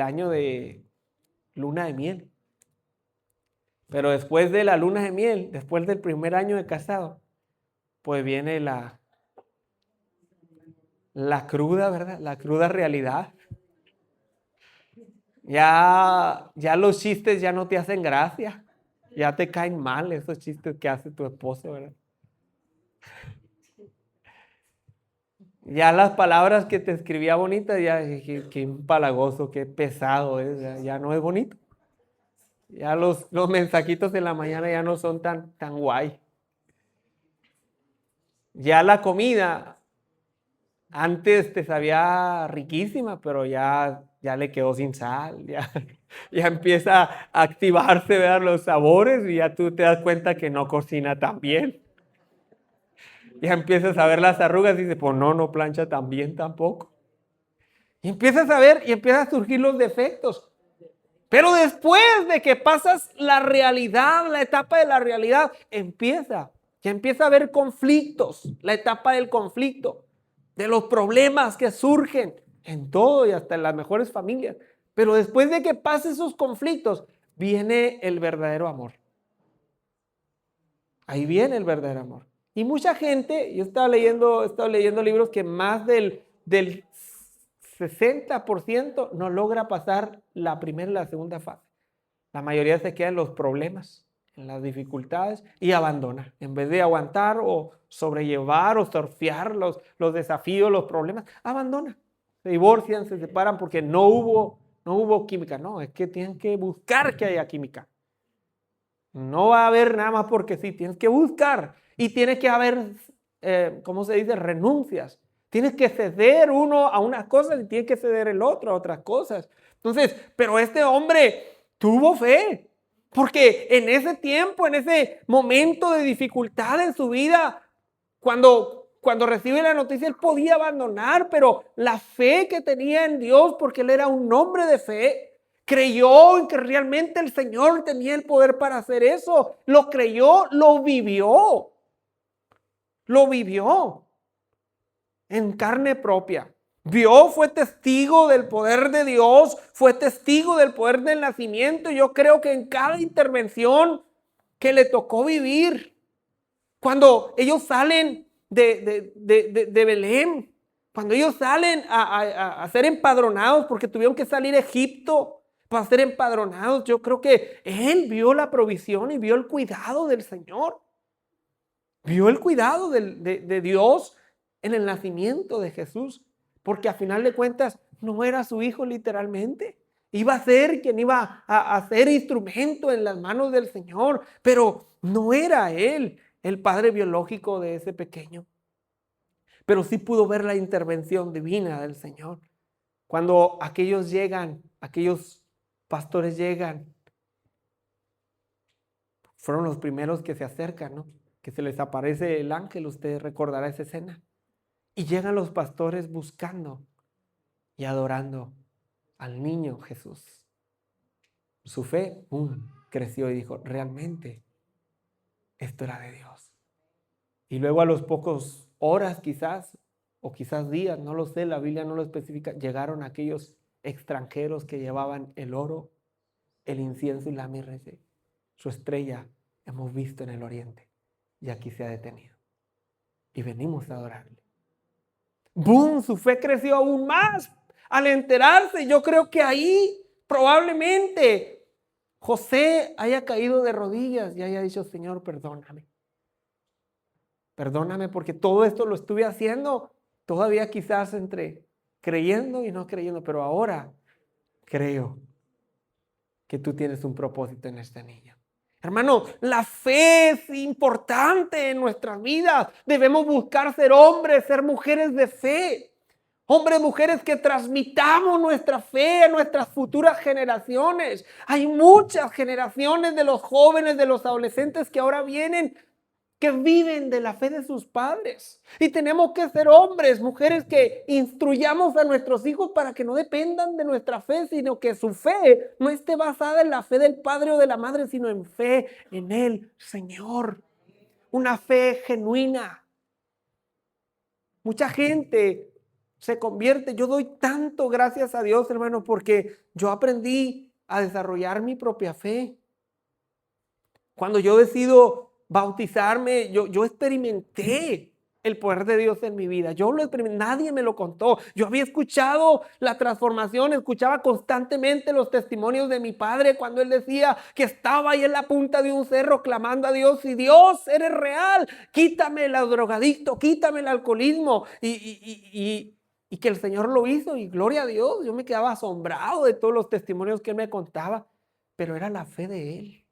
año de luna de miel. Pero después de la luna de miel, después del primer año de casado, pues viene la cruda, ¿verdad? La cruda realidad. Ya los chistes ya no te hacen gracia. Ya te caen mal esos chistes que hace tu esposo, ¿verdad? Ya las palabras que te escribía bonitas, ya qué empalagoso, qué pesado es, ya no es bonito. Ya los mensajitos de la mañana ya no son tan guay. Ya la comida antes te sabía riquísima, pero ya le quedó sin sal, ya empieza a activarse, ¿verdad? Los sabores y ya tú te das cuenta que no cocina tan bien. Ya empiezas a ver las arrugas y dices, pues no plancha tan bien tampoco. Y empiezas a ver y empiezan a surgir los defectos. Pero después de que pasas la realidad, la etapa de la realidad, ya empieza a haber conflictos, la etapa del conflicto, de los problemas que surgen en todo y hasta en las mejores familias. Pero después de que pases esos conflictos, viene el verdadero amor. Ahí viene el verdadero amor. Y mucha gente, yo estaba leyendo libros que más del 60% no logra pasar la primera y la segunda fase. La mayoría se queda en los problemas, en las dificultades y abandona. En vez de aguantar o sobrellevar o surfear los desafíos, los problemas, abandona. Se divorcian, se separan porque no hubo química. No, es que tienen que buscar que haya química. No va a haber nada más porque sí, tienes que buscar y tiene que haber, ¿cómo se dice? Renuncias. Tienes que ceder uno a unas cosas y tiene que ceder el otro a otras cosas. Entonces, pero este hombre tuvo fe, porque en ese tiempo, en ese momento de dificultad en su vida, cuando recibe la noticia, él podía abandonar, pero la fe que tenía en Dios, porque él era un hombre de fe, creyó en que realmente el Señor tenía el poder para hacer eso. Lo creyó, lo vivió. Lo vivió en carne propia. Vio, fue testigo del poder de Dios, fue testigo del poder del nacimiento. Yo creo que en cada intervención que le tocó vivir, cuando ellos salen de Belén, cuando ellos salen a ser empadronados porque tuvieron que salir a Egipto para ser empadronados, yo creo que él vio la provisión y vio el cuidado del Señor. Vio el cuidado de Dios en el nacimiento de Jesús, porque a final de cuentas no era su hijo literalmente. Iba a ser quien iba a ser instrumento en las manos del Señor, pero no era él el padre biológico de ese pequeño. Pero sí pudo ver la intervención divina del Señor. Cuando aquellos pastores llegan, fueron los primeros que se acercan, ¿no? Que se les aparece el ángel, usted recordará esa escena. Y llegan los pastores buscando y adorando al niño Jesús. Su fe creció y dijo, realmente esto era de Dios. Y luego a los pocos horas quizás, o quizás días, no lo sé, la Biblia no lo especifica, llegaron aquellos extranjeros que llevaban el oro, el incienso y la mirra. Su estrella hemos visto en el oriente y aquí se ha detenido. Y venimos a adorarle. ¡Bum! Su fe creció aún más al enterarse. Yo creo que ahí probablemente José haya caído de rodillas y haya dicho, Señor, perdóname. Perdóname porque todo esto lo estuve haciendo todavía quizás entre creyendo y no creyendo, pero ahora creo que tú tienes un propósito en este niño. Hermano, la fe es importante en nuestras vidas. Debemos buscar ser hombres, ser mujeres de fe. Hombres, mujeres que transmitamos nuestra fe a nuestras futuras generaciones. Hay muchas generaciones de los jóvenes, de los adolescentes que ahora vienen, que viven de la fe de sus padres. Y tenemos que ser hombres, mujeres que instruyamos a nuestros hijos para que no dependan de nuestra fe, sino que su fe no esté basada en la fe del padre o de la madre, sino en fe en el Señor. Una fe genuina. Mucha gente se convierte. Yo doy tanto gracias a Dios, hermano, porque yo aprendí a desarrollar mi propia fe. Cuando yo decido bautizarme, yo experimenté el poder de Dios en mi vida. Yo lo experimenté, nadie me lo contó. Yo había escuchado la transformación, escuchaba constantemente los testimonios de mi padre cuando él decía que estaba ahí en la punta de un cerro clamando a Dios, y Dios, eres real, quítame el drogadicto, quítame el alcoholismo, y que el Señor lo hizo, y gloria a Dios. Yo me quedaba asombrado de todos los testimonios que él me contaba, pero era la fe de él.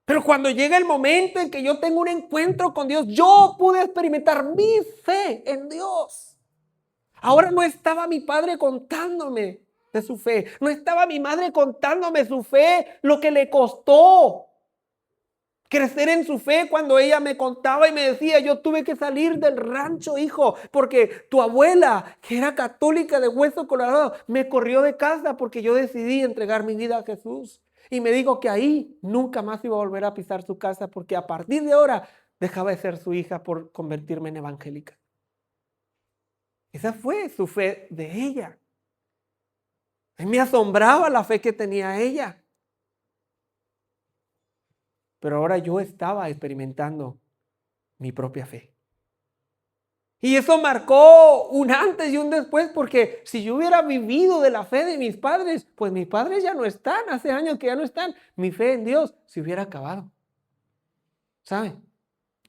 Pero cuando llega el momento en que yo tengo un encuentro con Dios, yo pude experimentar mi fe en Dios. Ahora no estaba mi padre contándome de su fe, no estaba mi madre contándome su fe, lo que le costó crecer en su fe, cuando ella me contaba y me decía, yo tuve que salir del rancho, hijo, porque tu abuela, que era católica de hueso colorado, me corrió de casa porque yo decidí entregar mi vida a Jesús. Y me dijo que ahí nunca más iba a volver a pisar su casa, porque a partir de ahora dejaba de ser su hija por convertirme en evangélica. Esa fue su fe de ella. A mí me asombraba la fe que tenía ella. Pero ahora yo estaba experimentando mi propia fe. Y eso marcó un antes y un después, porque si yo hubiera vivido de la fe de mis padres, pues mis padres ya no están, hace años que ya no están. Mi fe en Dios se hubiera acabado. ¿Saben?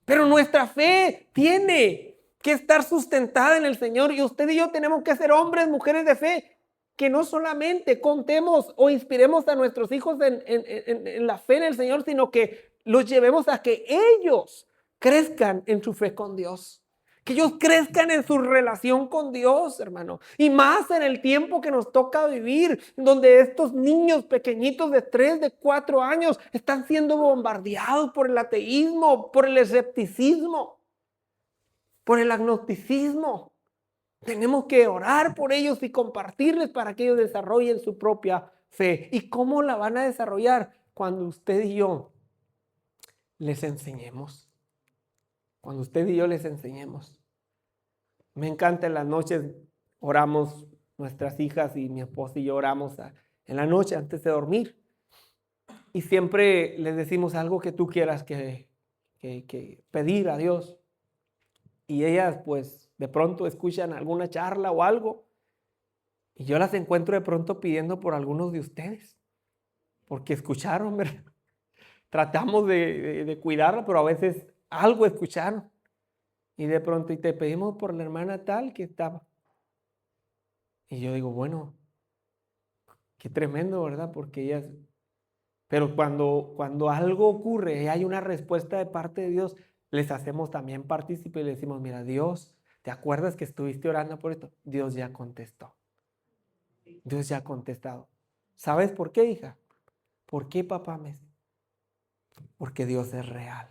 Pero nuestra fe tiene que estar sustentada en el Señor, y usted y yo tenemos que ser hombres, mujeres de fe, que no solamente contemos o inspiremos a nuestros hijos en la fe en el Señor, sino que los llevemos a que ellos crezcan en su fe con Dios. Que ellos crezcan en su relación con Dios, hermano. Y más en el tiempo que nos toca vivir, donde estos niños pequeñitos de 3, de 4 años están siendo bombardeados por el ateísmo, por el escepticismo, por el agnosticismo. Tenemos que orar por ellos y compartirles para que ellos desarrollen su propia fe. ¿Y cómo la van a desarrollar? Cuando usted y yo les enseñemos. Cuando usted y yo les enseñemos. Me encanta en las noches, oramos, nuestras hijas y mi esposa y yo oramos en la noche antes de dormir. Y siempre les decimos algo que tú quieras que pedir a Dios. Y ellas pues de pronto escuchan alguna charla o algo. Y yo las encuentro de pronto pidiendo por algunos de ustedes. Porque escucharon, ¿verdad? Tratamos de cuidarla, pero a veces algo escucharon. Y de pronto, y te pedimos por la hermana tal que estaba. Y yo digo, bueno, qué tremendo, ¿verdad? Porque ellas... Pero cuando algo ocurre y hay una respuesta de parte de Dios, les hacemos también partícipe y les decimos, mira, Dios, ¿te acuerdas que estuviste orando por esto? Dios ya contestó. Dios ya ha contestado. ¿Sabes por qué, hija? ¿Por qué, papá? Porque Dios es real.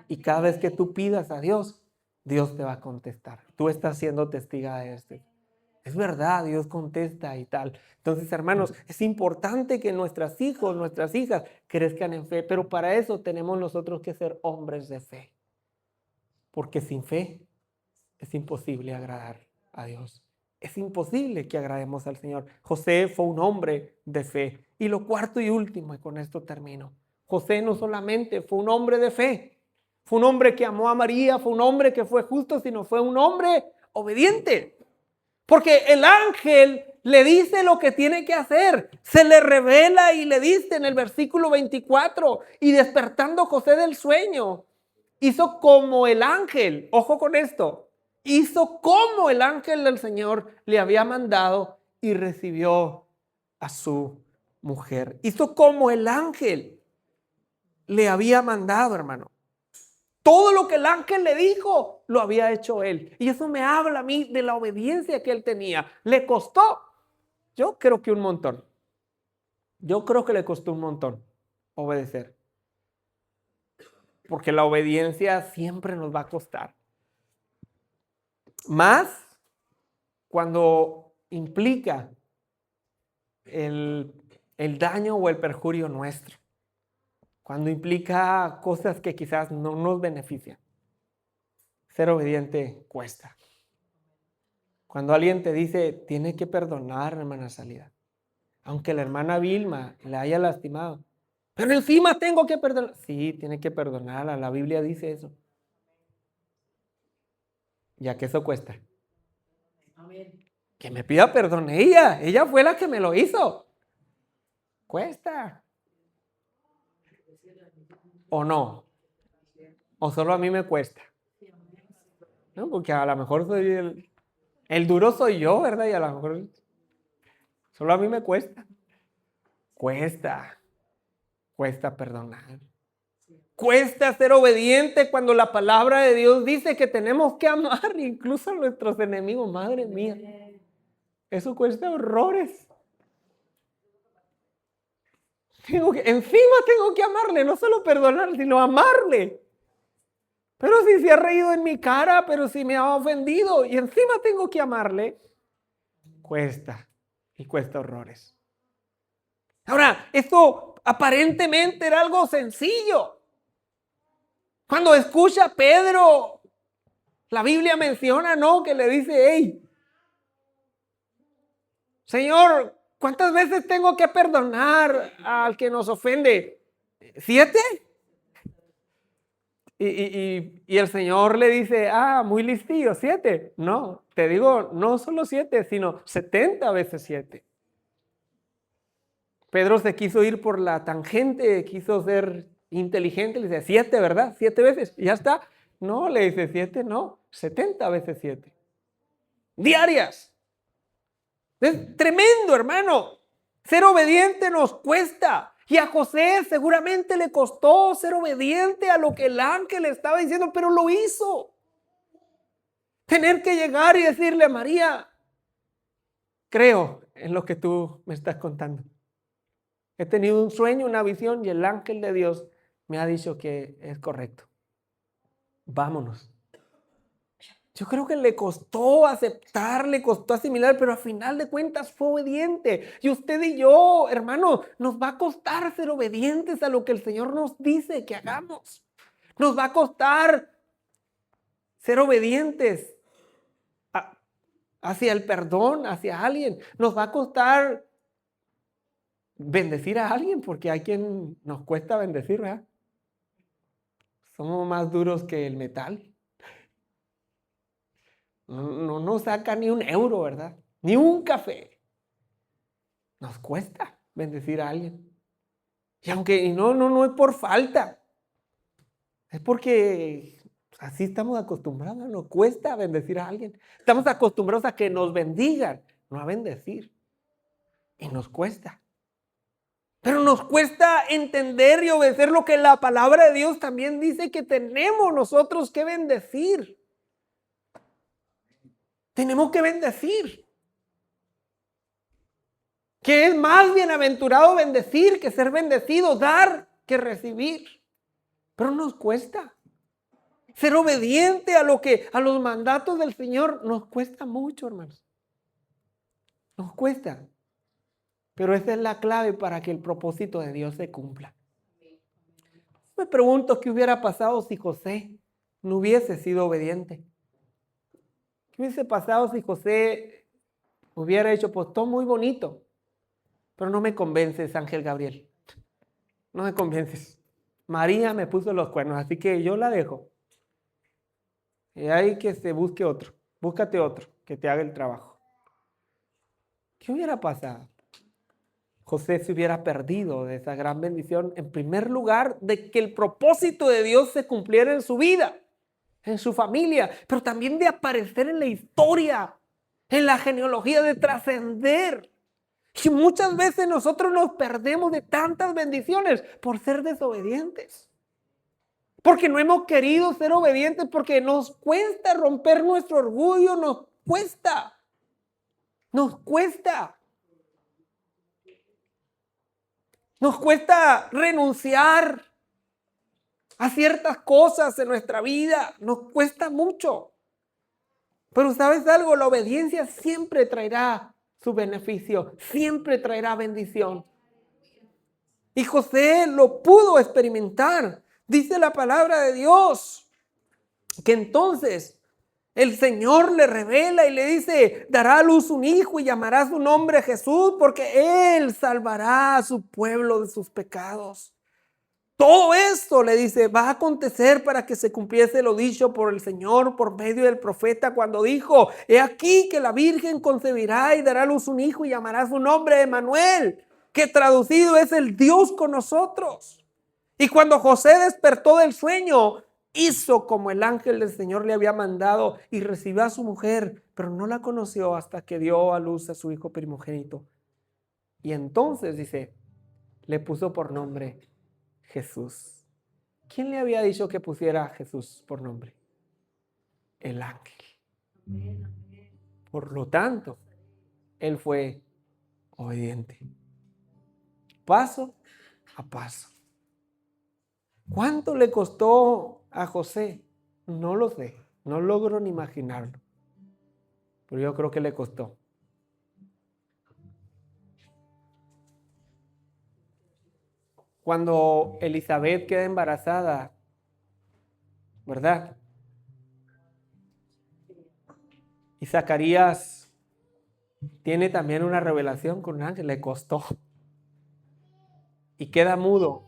Y cada vez que tú pidas a Dios, Dios te va a contestar. Tú estás siendo testiga de esto. Es verdad, Dios contesta y tal. Entonces, hermanos, es importante que nuestros hijos, nuestras hijas crezcan en fe, pero para eso tenemos nosotros que ser hombres de fe. Porque sin fe es imposible agradar a Dios. Es imposible que agrademos al Señor. José fue un hombre de fe. Y lo cuarto y último, y con esto termino. José no solamente fue un hombre de fe, fue un hombre que amó a María, fue un hombre que fue justo, sino fue un hombre obediente. Porque el ángel Le dice lo que tiene que hacer. Se le revela y le dice en el versículo 24, y despertando José del sueño, hizo como el ángel, ojo con esto, hizo como el ángel del Señor le había mandado y recibió a su mujer. Hizo como el ángel le había mandado, hermano. Todo lo que el ángel le dijo, lo había hecho él. Y eso me habla a mí de la obediencia que él tenía. ¿Le costó? Yo creo que un montón. Yo creo que le costó un montón obedecer. Porque la obediencia siempre nos va a costar. Más cuando implica el daño o el perjurio nuestro. Cuando implica cosas que quizás no nos benefician. Ser obediente cuesta. Cuando alguien te dice, tiene que perdonar, hermana Salida, aunque la hermana Vilma la haya lastimado, pero encima tengo que perdonar. Sí, tiene que perdonarla, la Biblia dice eso. Ya que eso cuesta. Que me pida perdón ella fue la que me lo hizo. Cuesta. ¿O no? ¿O solo a mí me cuesta? No, porque a lo mejor soy el duro soy yo, ¿verdad? Y a lo mejor solo a mí me cuesta. Cuesta perdonar. Cuesta ser obediente cuando la palabra de Dios dice que tenemos que amar incluso a nuestros enemigos. Madre mía, eso cuesta horrores. Encima tengo que amarle, no solo perdonar, sino amarle. Pero si se ha reído en mi cara, pero si me ha ofendido y encima tengo que amarle, cuesta y cuesta horrores. Ahora, esto aparentemente era algo sencillo. Cuando escucha a Pedro, la Biblia menciona, ¿no? Que le dice, hey, Señor, ¿cuántas veces tengo que perdonar al que nos ofende? ¿7? Y el Señor le dice, muy listillo, 7. No, te digo, no solo 7, sino 70 veces 7. Pedro se quiso ir por la tangente, quiso ser inteligente, le dice 7, ¿verdad? 7 veces, y ya está. No, le dice 7, no, 70 veces 7. Diarias. Es tremendo, hermano. Ser obediente nos cuesta. Y a José seguramente le costó ser obediente a lo que el ángel le estaba diciendo, pero lo hizo. Tener que llegar y decirle a María, creo en lo que tú me estás contando. He tenido un sueño, una visión, y el ángel de Dios me ha dicho que es correcto. Vámonos. Yo creo que le costó aceptar, le costó asimilar, pero al final de cuentas fue obediente. Y usted y yo, hermano, nos va a costar ser obedientes a lo que el Señor nos dice que hagamos. Nos va a costar ser obedientes hacia el perdón, hacia alguien. Nos va a costar bendecir a alguien, porque hay quien nos cuesta bendecir, ¿verdad? Somos más duros que el metal. No nos saca ni un euro, ¿verdad? Ni un café. Nos cuesta bendecir a alguien. Y aunque no es por falta. Es porque así estamos acostumbrados. Nos cuesta bendecir a alguien. Estamos acostumbrados a que nos bendigan, no a bendecir. Y nos cuesta. Pero nos cuesta entender y obedecer lo que la palabra de Dios también dice que tenemos nosotros que bendecir. Tenemos que bendecir. Que es más bienaventurado bendecir que ser bendecido, dar que recibir. Pero nos cuesta. Ser obediente a los mandatos del Señor nos cuesta mucho, hermanos. Nos cuesta. Pero esa es la clave para que el propósito de Dios se cumpla. Me pregunto qué hubiera pasado si José no hubiese sido obediente. ¿Qué hubiese pasado si José hubiera hecho, pues todo muy bonito, pero no me convences, Ángel Gabriel? No me convences. María me puso los cuernos, así que yo la dejo. Y hay que se busque otro. Búscate otro que te haga el trabajo. ¿Qué hubiera pasado? José se hubiera perdido de esa gran bendición, en primer lugar, de que el propósito de Dios se cumpliera en su vida, en su familia, pero también de aparecer en la historia, en la genealogía, de trascender. Y muchas veces nosotros nos perdemos de tantas bendiciones por ser desobedientes. Porque no hemos querido ser obedientes, porque nos cuesta romper nuestro orgullo, nos cuesta. Nos cuesta. Nos cuesta renunciar a ciertas cosas en nuestra vida. Nos cuesta mucho. Pero ¿sabes algo? La obediencia siempre traerá su beneficio. Siempre traerá bendición. Y José lo pudo experimentar. Dice la palabra de Dios que entonces el Señor le revela y le dice: dará a luz un hijo y llamará su nombre Jesús, porque Él salvará a su pueblo de sus pecados. Todo esto, le dice, va a acontecer para que se cumpliese lo dicho por el Señor por medio del profeta cuando dijo: he aquí que la Virgen concebirá y dará a luz un hijo y llamará su nombre Emmanuel, que traducido es el Dios con nosotros. Y cuando José despertó del sueño, hizo como el ángel del Señor le había mandado y recibió a su mujer, pero no la conoció hasta que dio a luz a su hijo primogénito. Y entonces, dice, le puso por nombre Jesús. ¿Quién le había dicho que pusiera Jesús por nombre? El ángel. Por lo tanto, él fue obediente. Paso a paso. ¿Cuánto le costó a José? No lo sé, no logro ni imaginarlo. Pero yo creo que le costó. Cuando Elizabeth queda embarazada, ¿verdad? Y Zacarías tiene también una revelación con un ángel, le costó. Y queda mudo.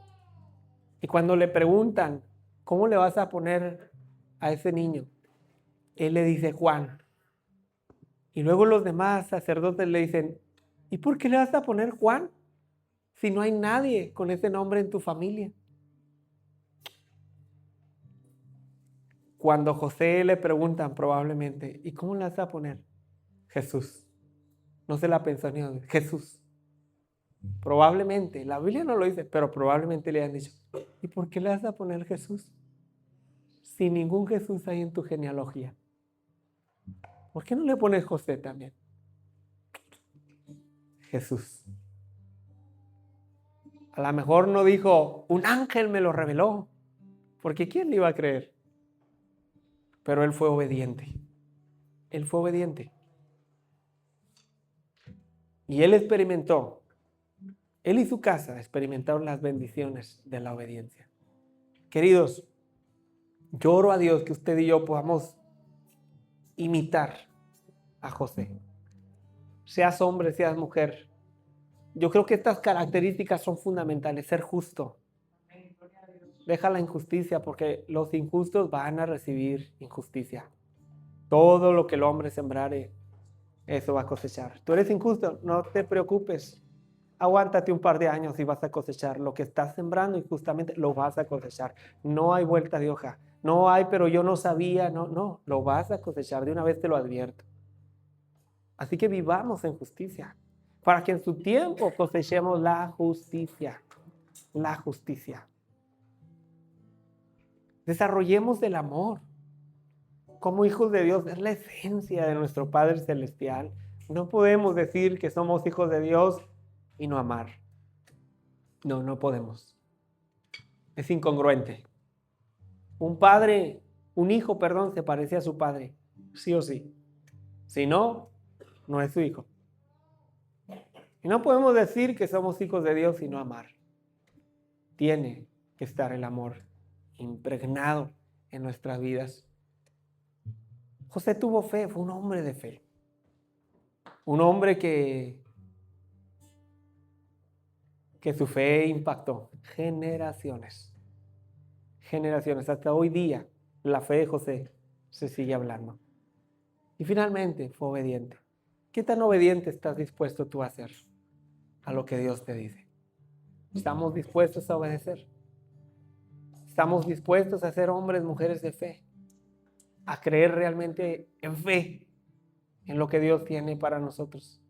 Y cuando le preguntan, ¿cómo le vas a poner a ese niño? Él le dice Juan. Y luego los demás sacerdotes le dicen, ¿y por qué le vas a poner Juan si no hay nadie con ese nombre en tu familia? Cuando José le preguntan probablemente, ¿y cómo le vas a poner? Jesús. No se la pensó ni dónde. Jesús. Probablemente, la Biblia no lo dice, pero probablemente le han dicho, ¿y por qué le vas a poner Jesús si ningún Jesús hay en tu genealogía? ¿Por qué no le pones José también? Jesús. A lo mejor no dijo, un ángel me lo reveló, porque ¿quién le iba a creer? Pero él fue obediente. Él fue obediente. Y él experimentó, él y su casa experimentaron las bendiciones de la obediencia. Queridos, yo oro a Dios que usted y yo podamos imitar a José. Seas hombre, seas mujer. Yo creo que estas características son fundamentales. Ser justo. Deja la injusticia, porque los injustos van a recibir injusticia. Todo lo que el hombre sembrare, eso va a cosechar. Tú eres injusto, no te preocupes. Aguántate un par de años y vas a cosechar. Lo que estás sembrando injustamente lo vas a cosechar. No hay vuelta de hoja. No hay, pero yo no sabía. No, lo vas a cosechar. De una vez te lo advierto. Así que vivamos en justicia, para que en su tiempo cosechemos la justicia. La justicia. Desarrollemos el amor. Como hijos de Dios, es la esencia de nuestro Padre Celestial. No podemos decir que somos hijos de Dios y no amar. No podemos. Es incongruente. Un hijo, se parece a su padre, sí o sí. Si no, no es su hijo. Y no podemos decir que somos hijos de Dios y no amar. Tiene que estar el amor impregnado en nuestras vidas. José tuvo fe, fue un hombre de fe. Un hombre que su fe impactó generaciones. Generaciones. Hasta hoy día la fe de José se sigue hablando. Y finalmente fue obediente. ¿Qué tan obediente estás dispuesto tú a hacer a lo que Dios te dice? ¿Estamos dispuestos a obedecer? ¿Estamos dispuestos a ser hombres, mujeres de fe? A creer realmente en fe en lo que Dios tiene para nosotros.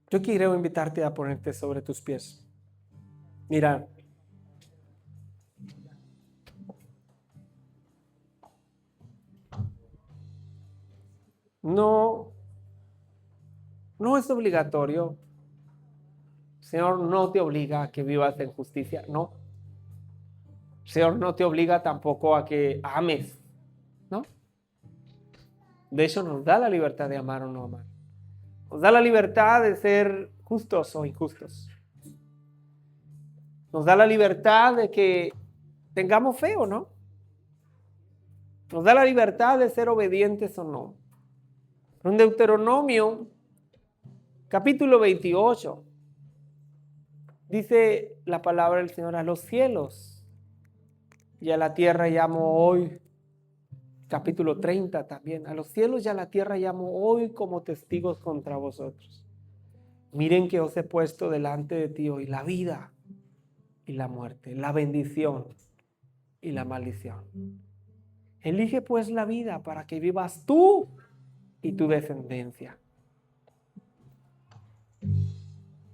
Yo quiero invitarte a ponerte sobre tus pies. Mira, no es obligatorio. El Señor no te obliga a que vivas en justicia, no. El Señor no te obliga tampoco a que ames, ¿no? De hecho, nos da la libertad de amar o no amar. Nos da la libertad de ser justos o injustos. Nos da la libertad de que tengamos fe o no. Nos da la libertad de ser obedientes o no. En Deuteronomio, capítulo 28, dice la palabra del Señor: a los cielos y a la tierra llamo hoy. Capítulo 30 también: a los cielos y a la tierra llamo hoy como testigos contra vosotros. Miren que os he puesto delante de ti hoy la vida y la muerte, la bendición y la maldición. Elige pues la vida para que vivas tú y tu descendencia.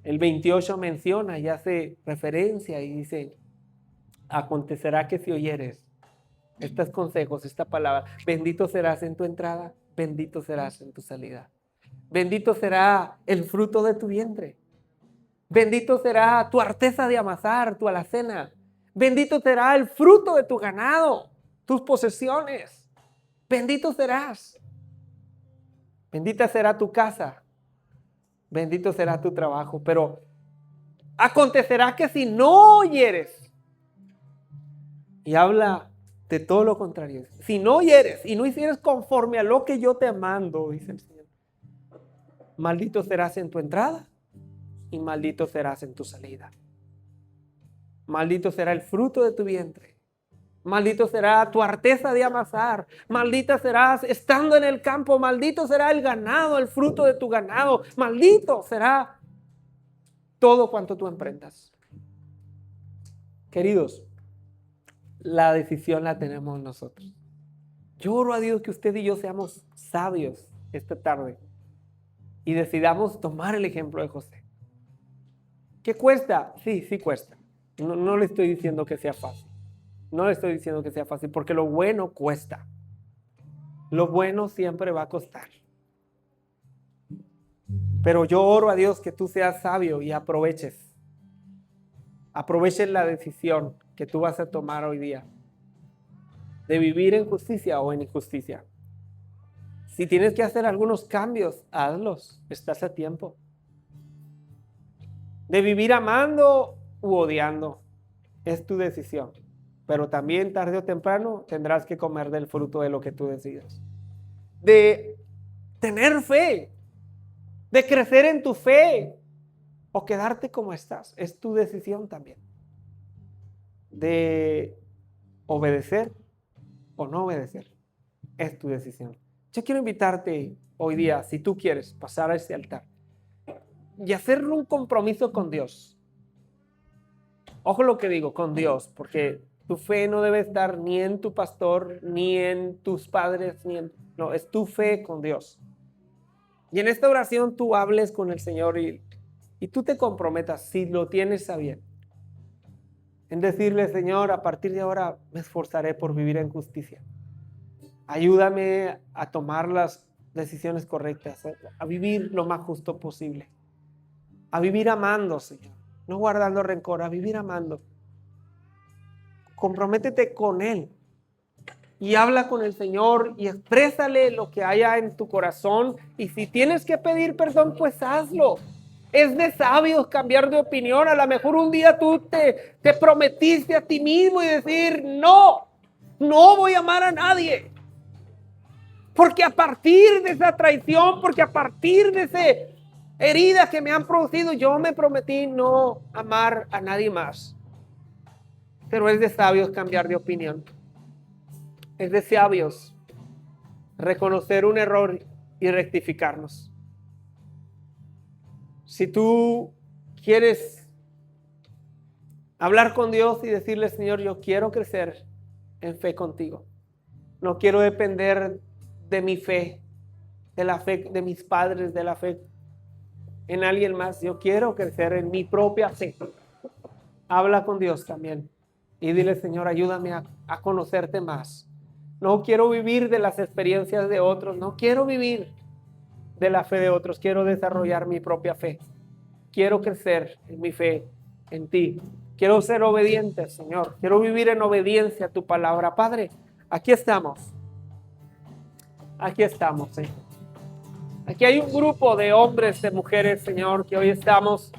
El 28 menciona y hace referencia y dice: acontecerá que si oyeres estos consejos, esta palabra, bendito serás en tu entrada, bendito serás en tu salida. Bendito será el fruto de tu vientre. Bendito será tu arteza de amasar, tu alacena. Bendito será el fruto de tu ganado, tus posesiones. Bendito serás. Bendita será tu casa. Bendito será tu trabajo. Pero acontecerá que si no oyeres, y habla de todo lo contrario, si no oyeres y no hicieres conforme a lo que yo te mando, dice el Señor, maldito serás en tu entrada y maldito serás en tu salida. Maldito será el fruto de tu vientre. Maldito será tu arteza de amasar. Maldita serás estando en el campo. Maldito será el ganado, el fruto de tu ganado. Maldito será todo cuanto tú emprendas. Queridos, la decisión la tenemos nosotros. Yo oro a Dios que usted y yo seamos sabios esta tarde y decidamos tomar el ejemplo de José. ¿Qué cuesta? Sí cuesta. No le estoy diciendo que sea fácil. No le estoy diciendo que sea fácil, porque lo bueno cuesta. Lo bueno siempre va a costar. Pero yo oro a Dios que tú seas sabio y aproveches la decisión que tú vas a tomar hoy día de vivir en justicia o en injusticia. Si tienes que hacer algunos cambios, hazlos. Estás a tiempo. De vivir amando u odiando, es tu decisión. Pero también tarde o temprano tendrás que comer del fruto de lo que tú decidas. De tener fe, de crecer en tu fe o quedarte como estás, es tu decisión también. De obedecer o no obedecer, es tu decisión. Yo quiero invitarte hoy día, si tú quieres, pasar a ese altar y hacer un compromiso con Dios. Ojo lo que digo, con Dios, porque tu fe no debe estar ni en tu pastor, ni en tus padres, no, es tu fe con Dios. Y en esta oración tú hables con el Señor y tú te comprometas, si lo tienes a bien, en decirle: Señor, a partir de ahora me esforzaré por vivir en justicia. Ayúdame a tomar las decisiones correctas, a vivir lo más justo posible, a vivir amando, Señor, no guardando rencor, a vivir amando. Comprométete con Él y habla con el Señor y exprésale lo que haya en tu corazón. Y si tienes que pedir perdón, pues hazlo. Es de sabios cambiar de opinión. A lo mejor un día tú te prometiste a ti mismo y decir: no voy a amar a nadie. Porque a partir de esa traición, porque a partir de esa herida que me han producido, yo me prometí no amar a nadie más. Pero es de sabios cambiar de opinión. Es de sabios reconocer un error y rectificarnos. Si tú quieres hablar con Dios y decirle, Señor, yo quiero crecer en fe contigo. No quiero depender de mi fe, de la fe de mis padres, de la fe en alguien más. Yo quiero crecer en mi propia fe. Habla con Dios también y dile, Señor, ayúdame a conocerte más. No quiero vivir de las experiencias de otros, no quiero vivir de la fe de otros, quiero desarrollar mi propia fe. Quiero crecer en mi fe en ti. Quiero ser obediente, Señor. Quiero vivir en obediencia a tu palabra. Padre, aquí estamos. Aquí estamos, Señor. Aquí hay un grupo de hombres, de mujeres, Señor, que hoy estamos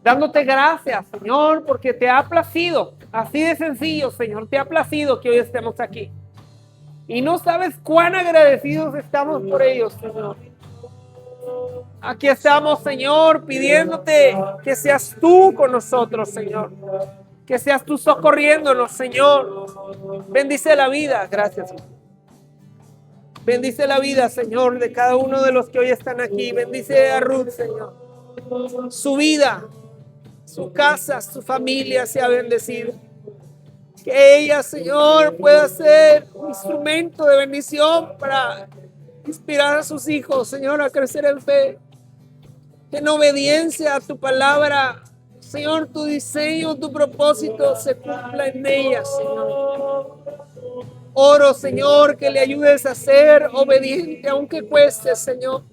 dándote gracias, Señor, porque te ha placido. Así de sencillo, Señor, te ha placido que hoy estemos aquí. Y no sabes cuán agradecidos estamos por ellos, Señor. Aquí estamos, Señor, pidiéndote que seas tú con nosotros, Señor. Que seas tú socorriéndonos, Señor. Bendice la vida, gracias, Señor. Bendice la vida, Señor, de cada uno de los que hoy están aquí. Bendice a Ruth, Señor. Su vida, su casa, su familia sea bendecida. Que ella, Señor, pueda ser un instrumento de bendición para inspirar a sus hijos, Señor, a crecer en fe. Que en obediencia a tu palabra, Señor, tu diseño, tu propósito se cumpla en ella, Señor. Oro, Señor, que le ayudes a ser obediente, aunque cueste, Señor.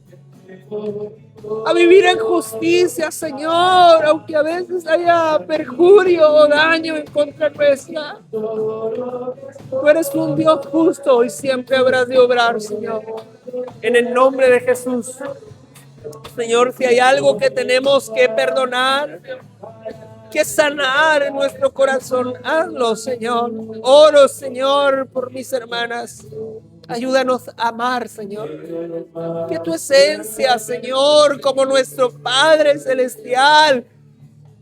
A vivir en justicia, Señor, aunque a veces haya perjurio o daño en contra nuestra. Tú eres un Dios justo y siempre habrás de obrar, Señor. En el nombre de Jesús. Señor, si hay algo que tenemos que perdonar, que sanar en nuestro corazón, hazlo, Señor. Oro, Señor, por mis hermanas. Ayúdanos a amar, Señor. Que tu esencia, Señor, como nuestro Padre Celestial,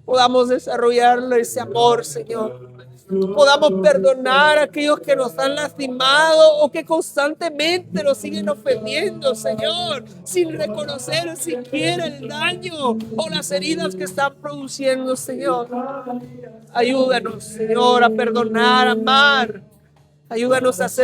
podamos desarrollar ese amor, Señor. Podamos perdonar a aquellos que nos han lastimado o que constantemente nos siguen ofendiendo, Señor, sin reconocer siquiera el daño o las heridas que están produciendo, Señor. Ayúdanos, Señor, a perdonar, a amar. Ayúdanos a ser